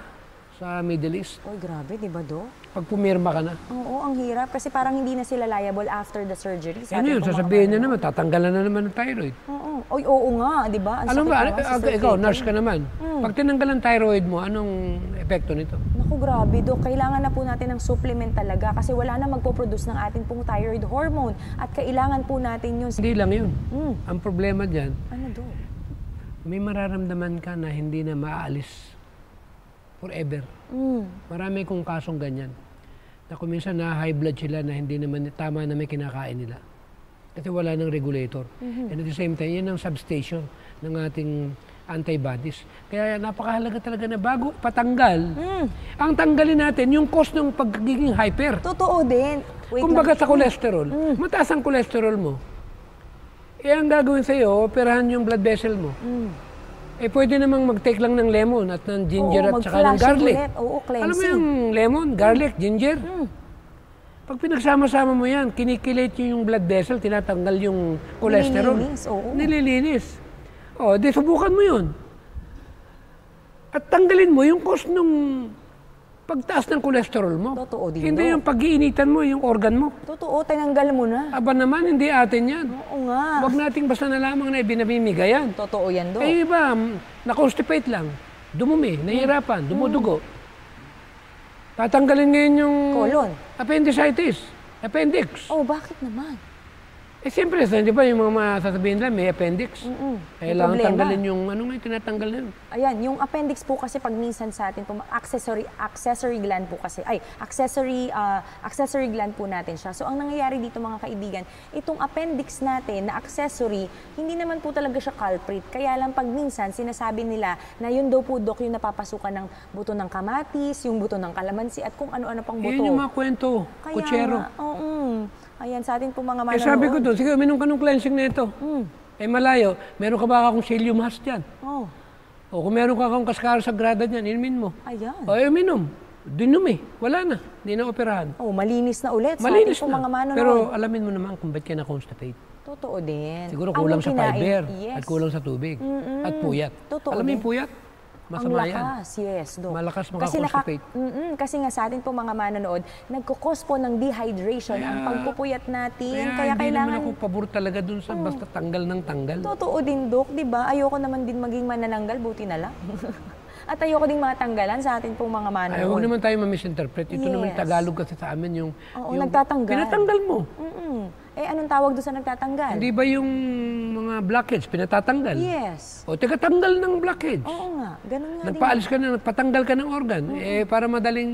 sa Middle East. Oy, grabe, di ba, Do? Pag pumirma ka na. Oo, ang hirap. Kasi parang hindi na sila liable after the surgery. Ano yun, sasabihin niya naman, tatanggalan na naman ng thyroid. Oo. Oy, oo nga, di ba? Ang Alam sakit ba, naman, Sister ikaw, Caitlin. nurse ka naman. Pag tinanggalan thyroid mo, anong epekto nito? Naku, grabe, Dok. Kailangan na po natin ng supplement talaga kasi wala na magpo-produce ng ating pong thyroid hormone at kailangan po natin yun. Hindi lang yun. Ang problema dyan, Ano, Dok? may mararamdaman ka na hindi na maaalis forever. Marami kong kasong ganyan. Na kung minsan na high blood sila na hindi naman tama na may kinakain nila. Kasi wala ng regulator. And at the same time, yan ang substation ng ating antibodies. Kaya napakahalaga talaga na bago patanggal, ang tanggalin natin yung cause ng pagiging hyper. Totoo din. Wait Kumbaga lang. sa cholesterol, mataas ang cholesterol mo. Eh ang gagawin sa'yo, operahan yung blood vessel mo. Eh pwede namang mag-take lang ng lemon at ng ginger at saka ng garlic. Ulit. Oo, cleansing. Alam mo yung lemon, garlic, ginger? Pag pinagsama-sama mo yan, kinikilate yung blood vessel, tinatanggal yung cholesterol. Nililinis, oo. Nililinis. O, di subukan mo yun. At tanggalin mo yung cause nung pagtaas ng kolesterol mo. Totoo din, Hindi Dok. yung pag-iinitan mo, yung organ mo. Totoo, tinanggal mo na. Aba naman, hindi atin yan. Oo nga. Huwag nating basta na lamang na ibinamimigay yan. Totoo yan, Dok. Eh iba, na-constipate lang. Dumumi, nahihirapan, dumudugo. Tatanggalin ngayon yung Colon. appendicitis, appendix. Oh, bakit naman? Eh siyempre, di ba yung mga sasabihin lang, may appendix. May Kailangan problema. tanggalin yung, ano nga yung tinatanggal na yun? Ayan, yung appendix po kasi pag minsan sa atin po, accessory gland po kasi, accessory gland po natin siya. So ang nangyayari dito mga kaibigan, itong appendix natin na accessory, hindi naman po talaga siya culprit. Kaya lang pag minsan sinasabi nila na yun daw po, Dok, yung napapasukan ng buto ng kamatis, yung buto ng kalamansi at kung ano-ano pang buto. Yun yung mga kwento, Kaya kutsero. nga, ayan, sa atin po mga Eh manonood. sabi ko doon, sige, uminom ka ng cleansing na ito. Eh malayo, meron ka ba akong psyllium husk dyan? Oh, O kung meron ka akong cascara sagrada dyan, inumin mo. ayan. O uminom. Dinumi. Wala na. Hindi na operahan. Oh, malinis na ulit. Malinis sa atin po na. mga manonood. Pero alamin mo naman kung ba't ka na-constipate. Totoo din. Siguro kulang Anong sa kinain? fiber Yes. at kulang sa tubig at puyat. Totoo Alam mo din. yung puyat? Ang Masama yan. lakas, yes, Dok. Malakas Kasi makakonstipate. kasi nga sa atin po mga manonood, nagkukos po ng dehydration ang pagpupuyat natin. Kaya hindi kailangan... naman ako pabor talaga dun sa basta tanggal ng tanggal. Totoo din, Dok, di ba? Ayoko naman din maging manananggal, buti na lang. At ayoko ding matanggalan sa atin pong mga manonood. Ay, huwag naman tayo ma-misinterpret. Ito naman Yes. Tagalog kasi sa amin yung... Oo, yung nagtatanggal. Pinatanggal mo. Eh, anong tawag doon sa nagtatanggal? Hindi ba yung mga blackheads, pinatatanggal? Yes. O tigatanggal ng blackheads. Oo nga, ganun nga din. Nagpaalis ka na, nagpatanggal ka ng organ. Eh, para madaling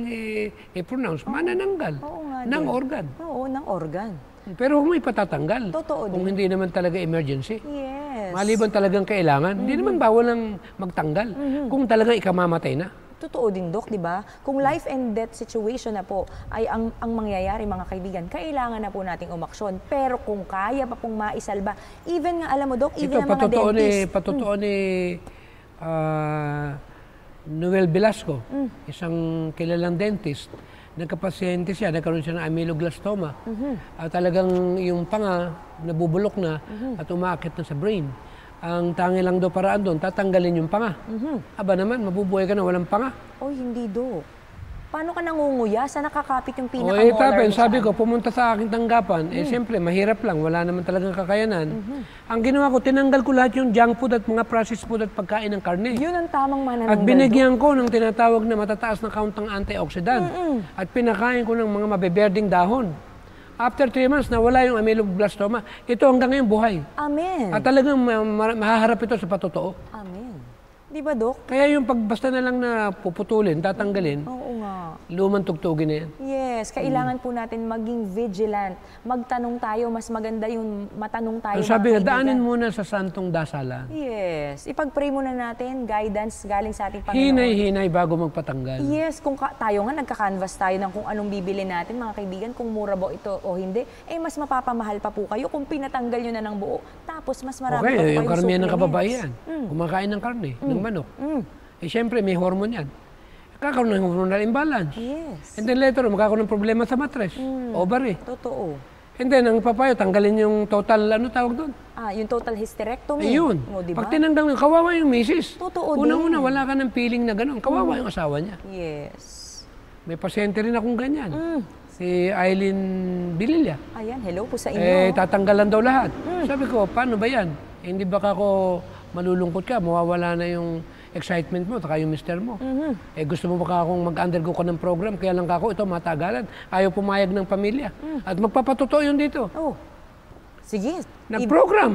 i-pronounce, manananggal Oo nga ng din. organ. Oo, ng organ. Pero huwag mo ipatatanggal. Totoo Kung din. hindi naman talaga emergency. Yes. Maliban talagang kailangan, hindi naman bawal ang magtanggal. Kung talagang ikamamatay na. Totoo din, Dok, di ba? Kung life and death situation na po ay ang mangyayari, mga kaibigan, kailangan na po nating umaksyon. Pero kung kaya pa pong maisalba, even nga, alam mo, Dok, even Ito, ang mga dentist. patotoo ni Noel Velasco, isang kilalang dentist. Nagkapasyente siya, nagkaroon siya ng ameloblastoma. At talagang yung panga, nabubulok na at umaakit na sa brain. Ang tangi lang daw paraan doon, tatanggalin yung panga. Aba naman, mabubuhay ka na walang panga. Oy, hindi, Dok. Paano ka nangunguya? Saan nakakapit yung O pinaka-molar mo sabi sa- ko, pumunta sa aking tanggapan, siyempre, mahirap lang, wala naman talagang kakayanan. Ang ginawa ko, tinanggal ko lahat yung junk food at mga processed food at pagkain ng karne. Yun ang tamang At manananggal, Dok. binigyan ko ng tinatawag na matataas na count ng antioxidant. At pinakain ko ng mga mabeberding dahon. After 3 months, nawala yung ameloblastoma. Ito hanggang ngayon buhay. Amen. At talagang mahaharap ito sa patotoo. Amen. Di ba, Dok? Kaya yung pagbasta na lang na puputulin, tatanggalin, Oo nga. lumang tugtugin na yan. Yes, kailangan po natin maging vigilant. Magtanong tayo, mas maganda yung matanong tayo. Ang sabi mga nga, daanin kaibigan. muna sa santong dasalan. Yes, ipag-pray muna natin, guidance galing sa ating Panginoon. Hinay-hinay bago magpatanggal. Yes, kung tayo nga nagka-canvas tayo ng kung anong bibili natin, mga kaibigan, kung mura ba ito o hindi, eh mas mapapamahal pa po kayo kung pinatanggal nyo na ng buo. Tapos mas marami pa po Okay, yung kayong karamihan ng supplements. kababaihan, kumakain ng karne, ng manok. Eh syempre, may hormone yan. Kakaroon ng hormonal imbalance. Yes, And then later, magkakaroon ng problema sa matres, ovary. totoo. And then, ang papayo, tanggalin yung total, ano tawag doon? Yung total hysterectomy. Ayun. O, diba? Pag tinanggal mo, kawawa yung misis. Totoo Unang-una, din. wala ka ng feeling na gano'n. Kawawa yung asawa niya. Yes. May pasyente rin akong ganyan. Si Eileen Bililla. Ayan, hello po sa inyo. Eh, tatanggalan daw lahat. Sabi ko, paano ba yan? Eh, hindi baka ako malulungkot ka, mawawala na yung excitement mo, saka yung mister mo. Eh, gusto mo baka akong mag-undergo ka ng program, kaya lang ako, ito matagalan. Ayaw pumayag ng pamilya. At magpapatotoo yun dito. Oh, sige. Nag-program.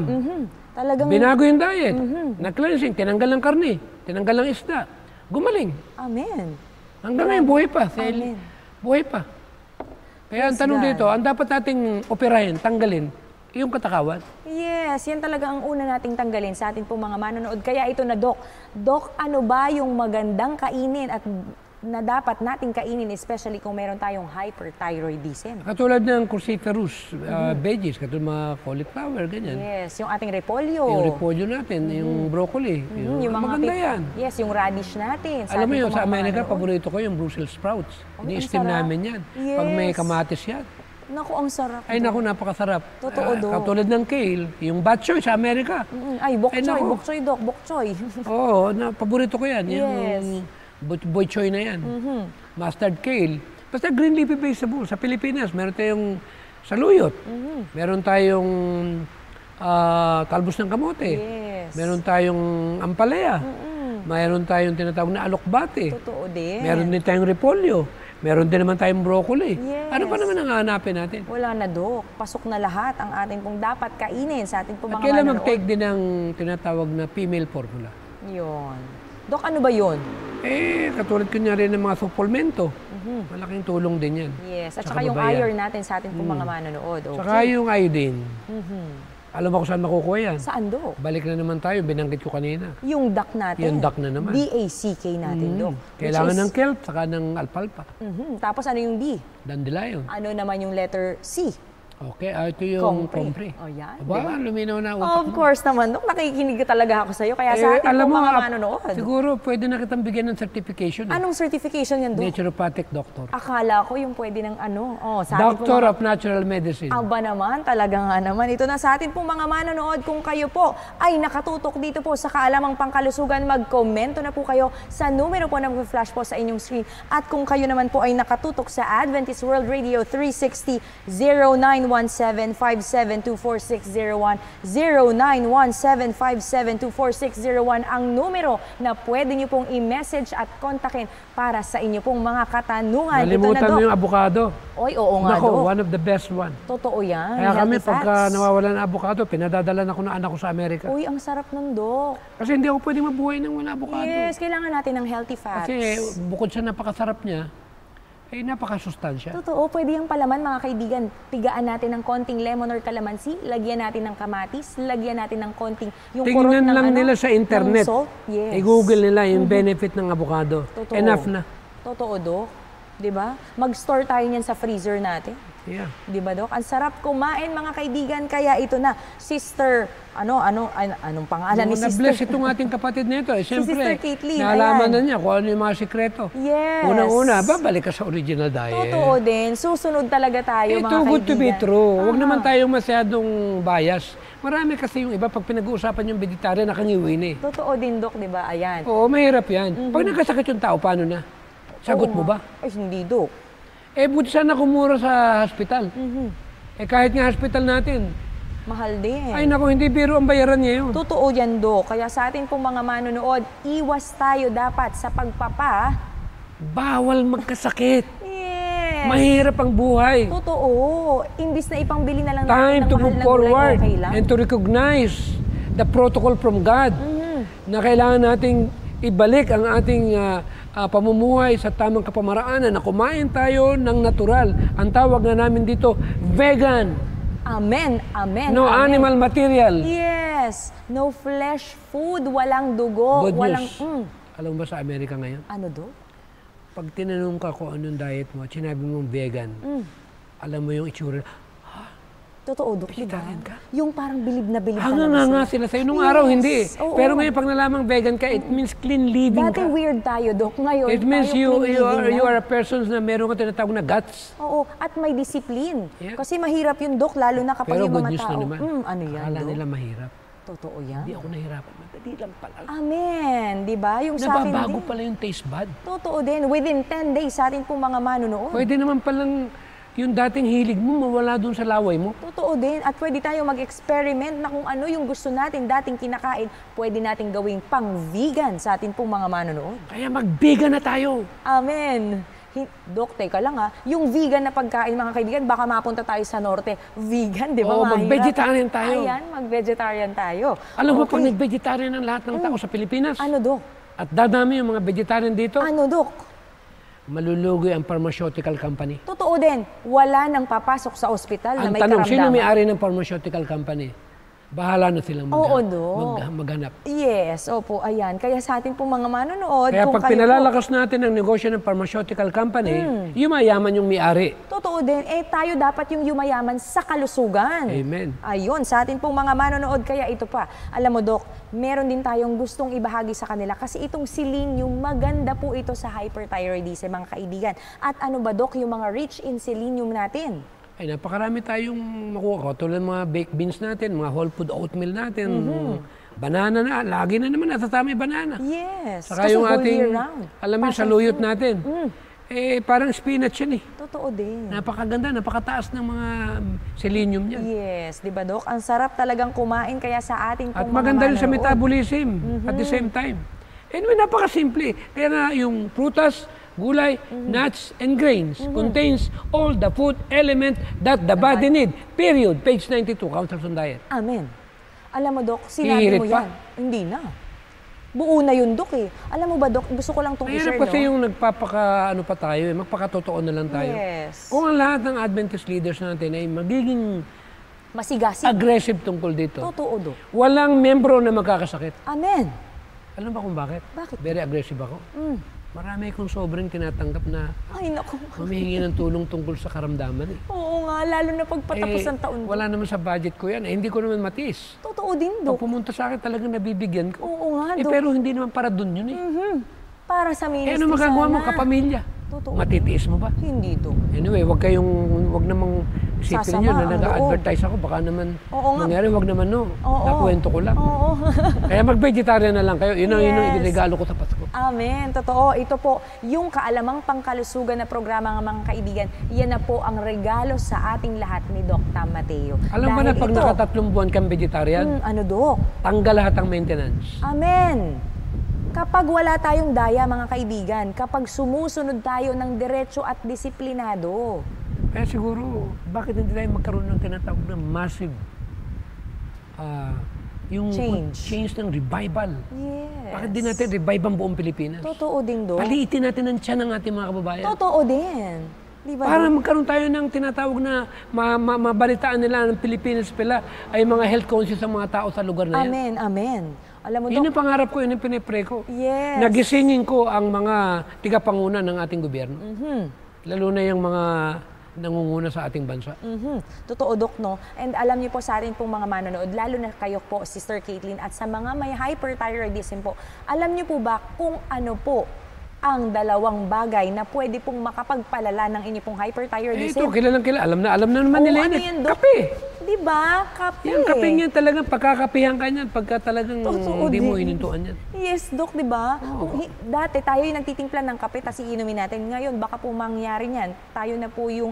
Talagang, Binago yung diet. Nag-cleansing, tinanggal ng karne, tinanggal ng isda. Gumaling. amen. Hanggang ngayon, buhay pa. Amen. Buhay pa. Kaya ang Praise tanong God. dito, ang dapat nating operahin, tanggalin, yung katakawan. Yes, yan talaga ang una nating tanggalin sa atin pong mga manonood. Kaya ito na, Dok. Dok, ano ba yung magandang kainin at na dapat nating kainin, especially kung meron tayong hyperthyroidism? Katulad ng cruciferous veggies, katulad mga cauliflower, ganyan. Yes, yung ating repolyo. Yung repolyo natin, yung broccoli. Yung mga maganda yan. Yes, yung radish natin. Alam mo ating yun, pong sa mga Amerika, manonood. paborito ko yung Brussels sprouts. ang Ini-steam sarap. namin yan. Pag may Yes. kamatis yan. Naku, ang sarap. Ay naku, napakasarap. Totoo, Dok. Katulad ng kale, yung bok choy sa Amerika. Ay, bok Ay, choy, naku. bok choy, Dok, bok choy. Oo, paborito ko yan. Yes. Yung boy choy na yan. Mustard kale. Basta green leafy vegetable. Sa Pilipinas, meron tayong saluyot. Meron tayong talbos ng kamote. Yes. Meron tayong ampalaya. Meron tayong tinatawag na alokbate. Totoo din. Meron din tayong repolyo. Meron din naman tayong broccoli. Yes. Ano pa naman ang hahanapin natin? Wala na, Dok. Pasok na lahat ang ating pong dapat kainin sa ating pong At mga kailan manonood. mag-take din ng tinatawag na female formula? Yun. Dok, ano ba yun? Katulad kunyari ng mga supplemento. Malaking tulong din yan. Yes. At Sa saka yung kababayan. iron natin sa ating pong mga manonood. Okay. Saka yung iodine. Alam mo kung saan makukuha yan? Saan, Dok? Balik na naman tayo, binanggit ko kanina. Yung duck natin. Yung duck na naman. DACK natin, Dok. Kailangan Which is- ng kelp, saka ng alfalfa. Tapos ano yung D? Dandelion. Ano naman yung letter C? Okay, ito yung compre. O yan, Aba, diba? luminaw na utak Of mo. course naman, Dok. Nakikinig talaga ako sa'yo. Kaya sa ating alam pong mo, mga manonood. siguro pwede na kitang bigyan ng certification. Anong certification yan, Dok? Naturopathic doctor. Akala ko yung pwede ng ano. Sa ating Doctor pong of Natural Medicine. Aba naman, talaga nga naman. Ito na sa atin pong mga manonood. Kung kayo po ay nakatutok dito po sa Kaalamang Pangkalusugan, mag-komento na po kayo sa numero po na mag-flash po sa inyong screen. At kung kayo naman po ay nakatutok sa Adventist World Radio 360 0917-5724601 0917-5724601 ang numero na pwede nyo pong i-message at kontakin para sa inyo pong mga katanungan. Nalimutan Ito na, mo Dok. yung avocado. Oy, oo nga, Nako, Dok. one of the best one. Totoo yan. Kaya kami, Healthy pagka fats. nawawalan ng avocado, pinadadalan ako ng anak ko sa Amerika. Uy, ang sarap ng Dok. Kasi hindi ako pwedeng mabuhay ng wala avocado. Yes, kailangan natin ng healthy fats. Kasi bukod sa napakasarap niya, ay napakasustansya. Totoo, pwede yung palaman mga kaibigan. Pigaan natin ng konting lemon or calamansi, lagyan natin ng kamatis, lagyan natin ng konting yung kurot Tingnan ng lang nila sa internet. ng salt. Yes. I-google nila yung benefit ng avocado. Totoo. Enough na. Totoo, Dok. 'Di ba? Mag-store tayo niyan sa freezer natin. Yeah. 'Di ba, Dok? Ang sarap kumain mga kaibigan, kaya ito na. Sister, anong pangalan ni Sister? Na-bless itong ating kapatid nito. Siyempre, Sister Caitlin, naalaman ayan. na niya kung ano yung mga sikreto. Yes. Unang-una, babalik ka sa original diet. Totoo din. Susunod talaga tayo, mga Ito kaibigan. good to be true. Huwag naman tayong masyadong bias. Marami kasi yung iba, pag pinag-uusapan yung vegetarian, nakangiwin eh. Totoo din, Dok, 'di ba? Ayan. Oo, mahirap yan. Pag nagkasakit yung tao, paano na? Sagot Oo mo nga. ba? Ay, hindi, Dok. Buti sana kumura sa hospital. Kahit nga hospital natin, Mahal din. ay naku, hindi biro ang bayaran niya yun. Totoo yan, Dok. Kaya sa atin pong mga manonood, iwas tayo dapat sa Bawal magkasakit. Yes. Mahirap ang buhay. Totoo. Imbis na ipangbili na lang Time natin ng to mahal move na forward gulay, okay lang. and to recognize the protocol from God na kailangan nating ibalik ang ating pamumuhay sa tamang kapamaraanan na kumain tayo ng natural. Ang tawag na namin dito, vegan. Amen. Amen. No Amen. animal material. Yes. No flesh food. Walang dugo. Good walang... news. Alam mo ba sa Amerika ngayon? Ano, Dok? Pag tinanong ka kung anong diet mo at sinabi mong vegan, alam mo yung itsura, Totoo, Dok, diba? vegetarian ka? Yung parang bilib na bilib Hanga sila sa'yo. Nung araw, hindi. Oo. Pero ngayon, pag nalamang vegan ka, it means clean living Dati ka. weird tayo, Dok. Ngayon, It means tayo clean living you na. are a person na meron ka tinatawag na guts. Oo, at may discipline. Yeah. Kasi mahirap yun, Dok, lalo na kapag Pero yung good mga news tao. na naman. Ano yan, Akala Dok? nila mahirap. Totoo yan. Hindi ako nahirapan. Madali lang pala. Amen. Di ba? Yung sa akin Nababago din. pala yung taste bud. Totoo din. Within 10 days sa atin pong mga manonood. Pwede naman palang yung dating hilig mo mawala dun sa laway mo. Totoo din. At pwede tayo mag-experiment na kung ano yung gusto natin dating kinakain, pwede natin gawing pang-vegan sa atin pong mga manonood. Kaya mag-vegan na tayo. Amen. Dok, teka lang ha. Yung vegan na pagkain, mga kaibigan, baka mapunta tayo sa norte. Vegan, di ba? Oo, Mahirap. mag-vegetarian tayo. Ayan, mag-vegetarian tayo. Alam mo, pag Okay. nag-vegetarian ang lahat ng tao sa Pilipinas, Ano, Dok? at dadami yung mga vegetarian dito, Ano, Dok? malulugi ang pharmaceutical company. Totoo din, wala nang papasok sa ospital na Ang may tanong, sino karamdaman. may-ari ng pharmaceutical company? Bahala na silang Oo, no. maghanap. Yes, opo, ayan. Kaya sa atin pong mga manonood, Kaya kung pag kayo pinalalakas natin ang negosyo ng pharmaceutical company, yumayaman yung may-ari. totoo din, tayo dapat yung yumayaman sa kalusugan. Amen. Ayun, sa atin pong mga manonood, kaya ito pa. Alam mo, Dok, meron din tayong gustong ibahagi sa kanila kasi itong selenium, maganda po ito sa hyperthyroidism, mga kaibigan. At ano ba, Dok, yung mga rich in selenium natin? Ay, napakarami tayong makuha ko. Tulad ng mga baked beans natin, mga whole food oatmeal natin, banana na, lagi na naman natatama yung banana. Yes. Saka kasi yung whole year ating, round. alam mo, Passion saluyot fruit. natin. Parang spinach yan eh. Totoo din. Napakaganda, napakataas ng mga selenium niya. Yes, di ba, Dok? Ang sarap talagang kumain kaya sa ating At pong maganda rin sa manonood. metabolism at the same time. Anyway, napakasimple. Kaya na yung prutas, gulay, nuts, and grains contains all the food element that the body need. Period. Page 92, Counsels on Diet. Amen. Alam mo, Dok, sinabi Hihirit mo pa? yan. Hindi na. Buo na yun, Dok eh. Alam mo ba, Dok, gusto ko lang itong Ayan i-share, na kasi no? yung ano pa tayo, magpakatotoo na lang tayo. Yes. Kung ang lahat ng Adventist leaders natin ay magiging Masigasig. aggressive tungkol dito, Totoo, Dok. walang membro na magkakasakit. Amen. Alam ba kung bakit? Bakit? Very aggressive ako. Marami akong sobrang tinatanggap na Ay, naku. humihingi ng tulong tungkol sa karamdaman eh. Oo nga, lalo na pagpatapos ng taon. Dok. Wala naman sa budget ko yan. Hindi ko naman matiis. Totoo din, Pag Dok. pumunta sa akin talagang nabibigyan ko. Oo nga, Dok. Pero hindi naman para dun yun eh. Para sa ministry Ano magagawa mo? sana. Kapamilya. Totoo. Matitiis mo ba? Hindi, Dok. Anyway, wag namang isipin Sasama nyo na ang nag-advertise ako. Baka naman Oo nga. mangyari, wag naman no. Oo. Nakuwento ko lang. Oo. Kaya mag-vegetarian na lang kayo. Yun ang Yes. regalo ko sa Pasko. Amen. Totoo. Ito po, yung kaalamang pangkalusugan na programa ng mga kaibigan, yan na po ang regalo sa ating lahat ni Doc Tam Mateo. Alam ba na Dahil pag ito, nakatatlong buwan kang vegetarian, ano, Doc? tanggal lahat ang maintenance. Amen. Kapag wala tayong daya, mga kaibigan, kapag sumusunod tayo ng diretso at disiplinado, Kaya siguro, bakit hindi tayo magkaroon ng tinatawag na massive yung Change. ng revival? yes. Bakit di natin revive ang buong Pilipinas? Totoo din, Doc. Paliitin natin ang tiyan ng ating mga kababayan. Totoo din. Di ba, Para Doc? magkaroon tayo ng tinatawag na mabalitaan nila ng Pilipinas pala ay mga health conscious ang mga tao sa lugar na yan. Amen, amen. Alam mo, Yun Doc, ang pangarap ko, yun ang pinipray ko. yes. Nagisingin ko ang mga tigapanguna ng ating gobyerno. Lalo na yung mga nangunguna sa ating bansa. Totoo, Dok, no? And alam niyo po sa atin pong mga manonood, lalo na kayo po, Sister Caitlin, at sa mga may hyperthyroidism po, alam niyo po ba kung ano po ang dalawang bagay na pwede pong makapagpalala ng inyo pong hyperthyroidism? Ito, kilalang kilala. Alam na naman Oo, nila ano yan. yan, Dok? Kape! Di ba? Kape. Yung kape niyan talagang pagkakapihan ka niyan pagka talagang Totoo hindi mo din. hinintuan yan. Yes, Dok, di ba? Dati tayo yung nagtitimpla ng kape tapos iinumin natin. Ngayon, baka po mangyari niyan. Tayo na po yung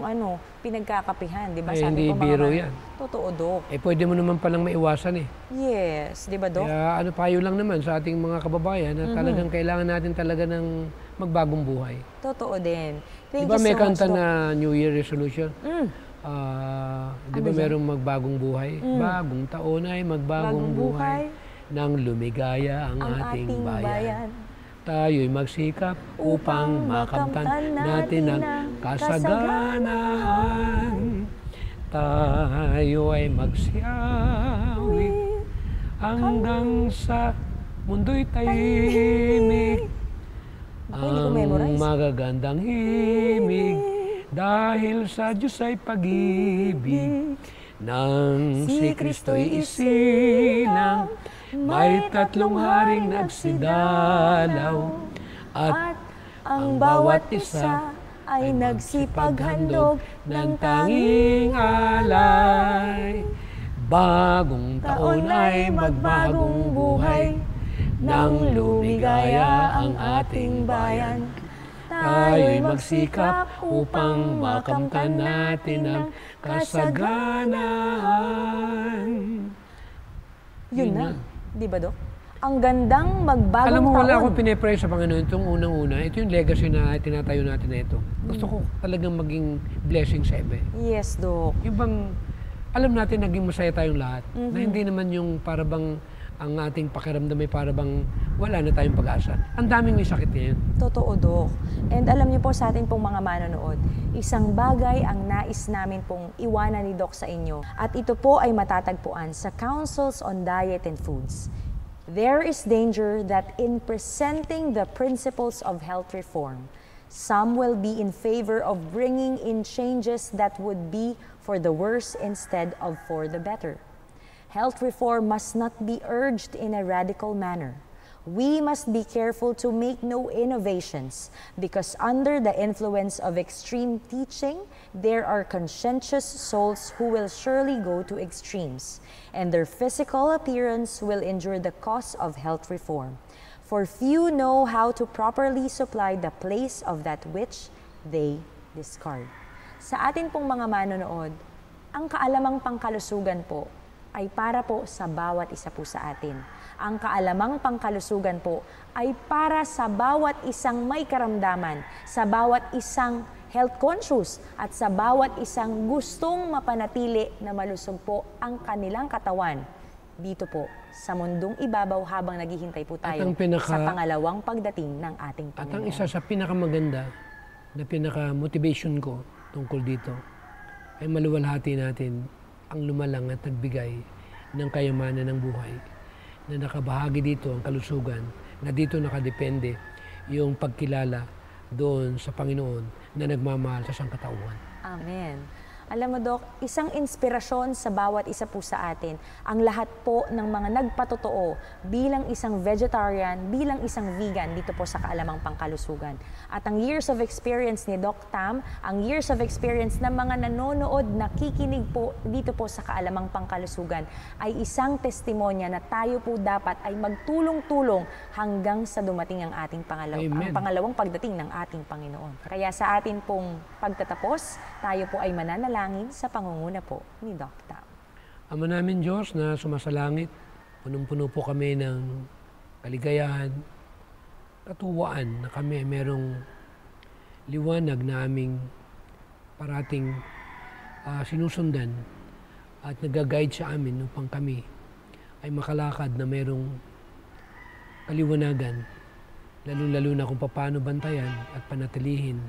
pinagkakapihan, di ba? Ay, Sabi hindi ko, mga biro man- yan. Totoo, Dok. Pwede mo naman palang maiwasan eh. Yes, di ba, Dok? Kaya payo lang naman sa ating mga kababayan na talagang kailangan natin talaga ng magbagong buhay. Totoo din. Thank Di ba you may so much, kanta Dok. na New Year resolution? Di ba merong magbagong buhay? Bagong taon ay magbagong buhay. Nang lumigaya ang ating bayan. Tayo'y magsikap upang makamtan natin ang kasaganahan. Tayo ay magsiyawi hanggang sa mundo'y tahimik. Hindi ko Ang memorize. magagandang himig dahil sa Diyos ay pag-ibig. Nang si Kristo'y isilang, may tatlong haring nagsidalaw. At ang bawat isa ay nagsipaghandog ng tanging alay. Bagong taon ay magbagong buhay, nang lumigaya ang ating bayan. Tayo'y magsikap upang makamtan natin ang kasaganahan. Yun na. Di ba, Dok? Ang gandang magbagong Alam mo, wala taon. akong pinipray sa Panginoon itong unang-una. Ito yung legacy na tinatayo natin na ito. Gusto ko talagang maging blessing sa iba. Yes, Dok. Yung bang, alam natin naging masaya tayong lahat. Na hindi naman yung parabang ang ating pakiramdam ay parabang wala na tayong pag-asa. Ang daming may sakit ngayon. Totoo, Dok. And alam niyo po sa atin pong mga manonood, isang bagay ang nais namin pong iwanan ni Doc sa inyo. At ito po ay matatagpuan sa Counsels on Diet and Foods. There is danger that in presenting the principles of health reform, some will be in favor of bringing in changes that would be for the worse instead of for the better. Health reform must not be urged in a radical manner. We must be careful to make no innovations, because under the influence of extreme teaching, there are conscientious souls who will surely go to extremes, and their physical appearance will endure the cost of health reform. For few know how to properly supply the place of that which they discard. Sa atin pong mga manonood, ang kaalamang pangkalusugan po ay para po sa bawat isa po sa atin. Ang kaalamang pangkalusugan po ay para sa bawat isang may karamdaman, sa bawat isang health conscious, at sa bawat isang gustong mapanatili na malusog po ang kanilang katawan dito po sa mundong ibabaw habang naghihintay po tayo sa pangalawang pagdating ng ating Panginoon. At ang isa sa pinakamaganda na pinaka-motivation ko tungkol dito ay maluwalhati natin ang lumalang at nagbigay ng kayamanan ng buhay, na nakabahagi dito ang kalusugan, na dito nakadepende yung pagkilala doon sa Panginoon na nagmamahal sa sangkatauhan. Amen. Alam mo, Dok, isang inspirasyon sa bawat isa po sa atin ang lahat po ng mga nagpatotoo bilang isang vegetarian, bilang isang vegan dito po sa Kaalamang Pangkalusugan. At ang years of experience ni Doc Tam, ang years of experience ng mga nanonood, nakikinig po dito po sa Kaalamang Pangkalusugan ay isang testimonya na tayo po dapat ay magtulong-tulong hanggang sa dumating ang ating pangalawang pagdating ng ating Panginoon. Kaya sa atin pong pagtatapos, tayo po ay mananalangin sa pangunguna po ni Doc Tam. Ama namin Diyos na sumasalangit, punong-puno po kami ng kaligayahan, katuwaan na kami merong liwanag na aming parating sinusundan at nag-guide sa amin upang kami ay makalakad na merong kaliwanagan, lalo-lalo na kung paano bantayan at panatilihin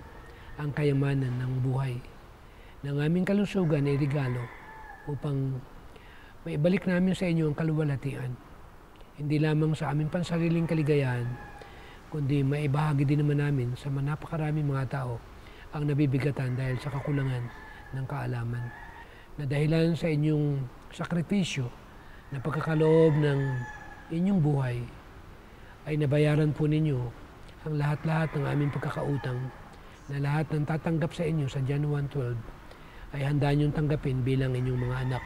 ang kayamanan ng buhay ng aming kalusugan ay regalo upang maibalik namin sa inyo ang kaluwalhatian. Hindi lamang sa aming pansariling kaligayahan, kundi maibahagi din naman namin sa napakaraming mga tao ang nabibigatan dahil sa kakulangan ng kaalaman. Na dahilan sa inyong sakripisyo na pagkakaloob ng inyong buhay ay nabayaran po ninyo ang lahat-lahat ng aming pagkakautang, na lahat ng tatanggap sa inyo sa John 1:12 ay handa niyong tanggapin bilang inyong mga anak.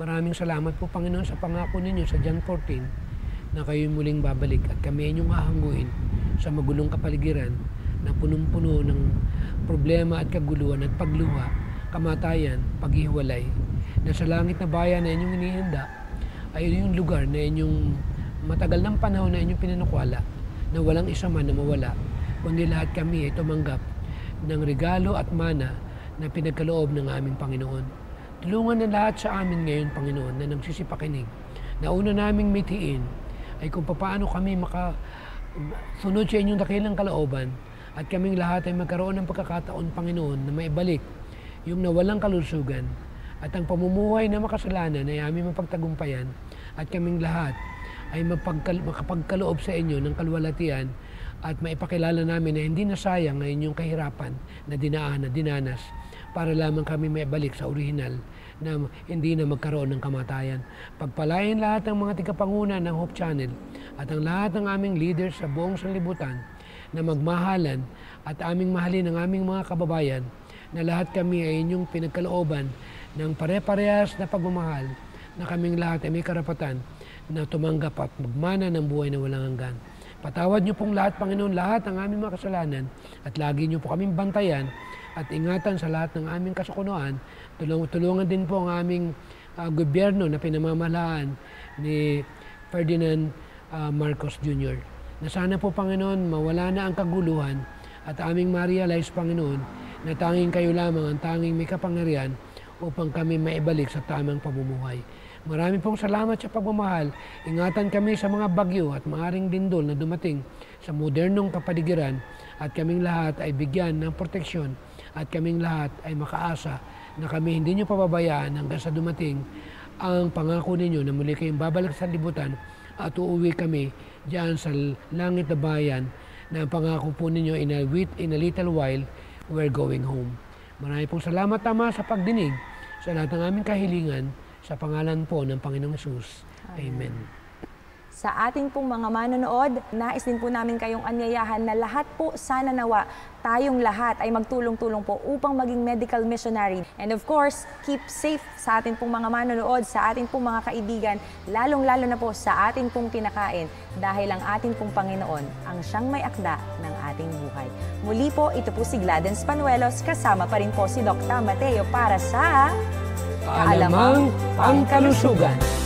Maraming salamat po, Panginoon, sa pangako ninyo sa John 14 na kayo'y muling babalik at kami inyong hahangguin sa magulong kapaligiran na punong-puno ng problema at kaguluhan at pagluha, kamatayan, paghihiwalay, na sa langit na bayan na inyong inihanda ay yung lugar na inyong matagal ng panahon na inyong pinanukwala, na walang isa man na mawala, kundi lahat kami ay tumanggap ng regalo at mana na pinagkaloob ng aming Panginoon. Tulungan na lahat sa amin ngayon, Panginoon, na nagsisipakinig, na una naming mitiin ay kung paano kami makasunod sa inyong dakilang kalooban, at kaming lahat ay magkaroon ng pagkakataon, Panginoon, na maibalik yung nawalang kalusugan at ang pamumuhay na makasalanan ay aming mapagtagumpayan, at kaming lahat ay makapagkaloob sa inyo ng kaluwalhatian at maipakilala namin na hindi nasayang ang inyong kahirapan na dinanas para lamang kami maibalik sa orihinal na hindi na magkaroon ng kamatayan. Pagpalain lahat ng mga tigapanguna ng Hope Channel at ang lahat ng aming leaders sa buong sanlibutan na magmahalan at aming mahalin ang aming mga kababayan, na lahat kami ay inyong pinagkalooban ng pare-parehas na pagmamahal, na kaming lahat ay may karapatan na tumanggap at magmana ng buhay na walang hanggan. Patawad niyo pong lahat, Panginoon, lahat ng aming mga kasalanan, at lagi niyo po kaming bantayan at ingatan sa lahat ng aming kasukunuan. Tulungan din po ang aming gobyerno na pinamamahalaan ni Ferdinand Marcos Jr. Na sana po, Panginoon, mawala na ang kaguluhan at aming ma-realize, Panginoon, na tanging kayo lamang ang tanging may kapangyarihan upang kami maibalik sa tamang pamumuhay. Marami pong salamat sa pagmamahal. Ingatan kami sa mga bagyo at maaring lindol na dumating sa modernong kapaligiran, at kaming lahat ay bigyan ng proteksyon, at kaming lahat ay makaasa na kami hindi nyo pababayaan hanggang sa dumating ang pangako ninyo na muli kayong babalik sa libutan at uuwi kami diyan sa langit na bayan na ang pangako po ninyo in a little while we're going home. Marami pong salamat, Ama, sa pagdinig sa lahat ng aming kahilingan, sa pangalan po ng Panginoong Hesus. Amen. Sa ating pong mga manonood, nais din po namin kayong anyayahan na lahat po sana nawa tayong lahat ay magtulong-tulong po upang maging medical missionary. And of course, keep safe sa ating pong mga manonood, sa ating pong mga kaibigan, lalong-lalo na po sa ating pong kinakain dahil ang ating pong Panginoon ang siyang may akda ng ating buhay. Muli po, ito po si Gladys Panuelos, kasama pa rin po si Dr. Mateo para sa Kaalamang Pangkalusugan.